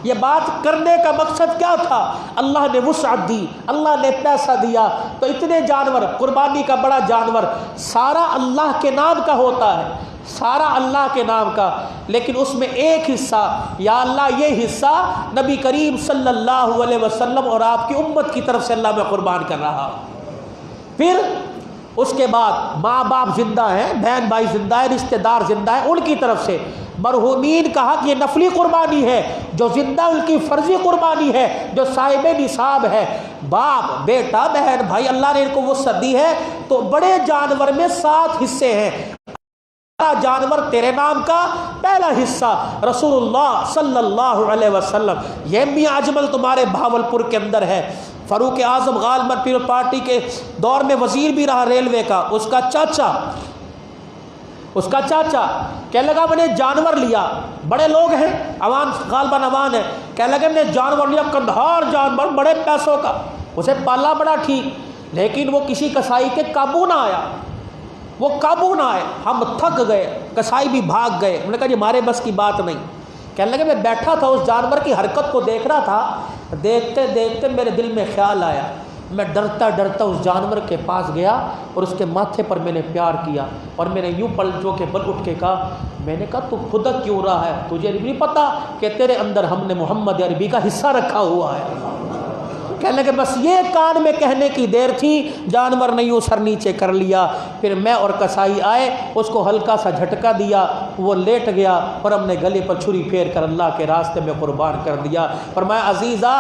یہ بات کرنے کا مقصد کیا تھا؟ اللہ نے وسعت دی، اللہ نے پیسہ دیا، تو اتنے جانور، قربانی کا بڑا جانور سارا اللہ کے نام کا ہوتا ہے، سارا اللہ کے نام کا، لیکن اس میں ایک حصہ یا اللہ یہ حصہ نبی کریم صلی اللہ علیہ وسلم اور آپ کی امت کی طرف سے اللہ میں قربان کر رہا۔ پھر اس کے بعد ماں باپ زندہ ہیں، بہن بھائی زندہ ہیں، رشتہ دار زندہ ہیں، ان کی طرف سے مرحومین کا حق یہ نفلی قربانی ہے، جو زندہ ان کی فرضی قربانی ہے، جو صاحب نصاب ہے، باپ بیٹا بہن بھائی، اللہ نے ان کو وسعت دی ہے، تو بڑے جانور میں 7 حصے ہیں۔ جانور تیرے نام کا پہلا حصہ رسول اللہ صلی اللہ علیہ وسلم، یہ میاں اجمل تمہارے بھاولپور کے اندر ہے، فاروق اعظم غالباً پیپل پارٹی کے دور میں وزیر بھی رہا ریلوے کا، اس کا چاچا کہنے لگا میں نے جانور لیا، بڑے لوگ ہیں عوام، غالباً عوام ہے، کہنے لگا میں نے جانور لیا، کندھار جانور بڑے پیسوں کا، اسے پالا بڑا ٹھیک، لیکن وہ کسی کسائی کے قابو نہ آیا، وہ قابو نہ آئے، ہم تھک گئے، کسائی بھی بھاگ گئے، انہوں نے کہا یہ ہمارے بس کی بات نہیں۔ کہنے لگے میں بیٹھا تھا اس جانور کی حرکت کو دیکھ رہا تھا، دیکھتے دیکھتے میرے دل میں خیال آیا، میں ڈرتا ڈرتا اس جانور کے پاس گیا اور اس کے ماتھے پر میں نے پیار کیا، اور میں نے یوں پلٹوں کے بل اٹھ کے کہا، میں نے کہا تو خدا کیوں رہا ہے، تجھے نہیں پتا کہ تیرے اندر ہم نے محمد عربی کا حصہ رکھا ہوا ہے۔ کہنے لگے بس یہ کان میں کہنے کی دیر تھی، جانور نے یوں سر نیچے کر لیا، پھر میں اور کسائی آئے، اس کو ہلکا سا جھٹکا دیا، وہ لیٹ گیا، اور ہم نے گلے پر چھری پھیر کر اللہ کے راستے میں قربان کر دیا۔ فرمایا عزیزا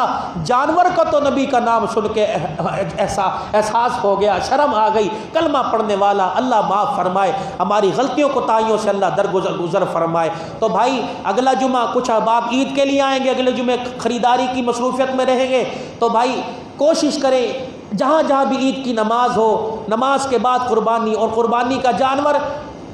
جانور کا تو نبی کا نام سن کے احساس ہو گیا، شرم آ گئی، کلمہ پڑھنے والا اللہ معاف فرمائے، ہماری غلطیوں کو تائیوں سے اللہ درگزر فرمائے۔ تو بھائی اگلا جمعہ کچھ احباب عید کے لیے آئیں گے، اگلے جمعے خریداری کی مصروفیت میں رہیں گے، تو بھائی کوشش کریں جہاں جہاں بھی عید کی نماز ہو، نماز کے بعد قربانی، اور قربانی کا جانور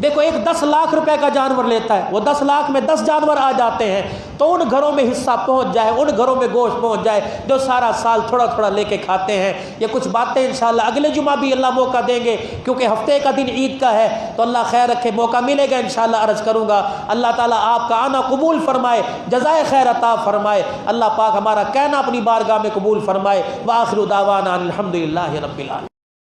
دیکھو ایک 10 لاکھ روپے کا جانور لیتا ہے، وہ 10 لاکھ میں 10 جانور آ جاتے ہیں، تو ان گھروں میں حصہ پہنچ جائے، ان گھروں میں گوشت پہنچ جائے جو سارا سال تھوڑا تھوڑا لے کے کھاتے ہیں۔ یہ کچھ باتیں انشاءاللہ اگلے جمعہ بھی اللہ موقع دیں گے، کیونکہ ہفتے کا دن عید کا ہے، تو اللہ خیر رکھے، موقع ملے گا انشاءاللہ عرض کروں گا۔ اللہ تعالیٰ آپ کا آنا قبول فرمائے، جزائے خیر عطا فرمائے، اللہ پاک ہمارا کہنا اپنی بارگاہ میں قبول فرمائے۔ وآخر دعوانا الحمدللہ رب العالمین۔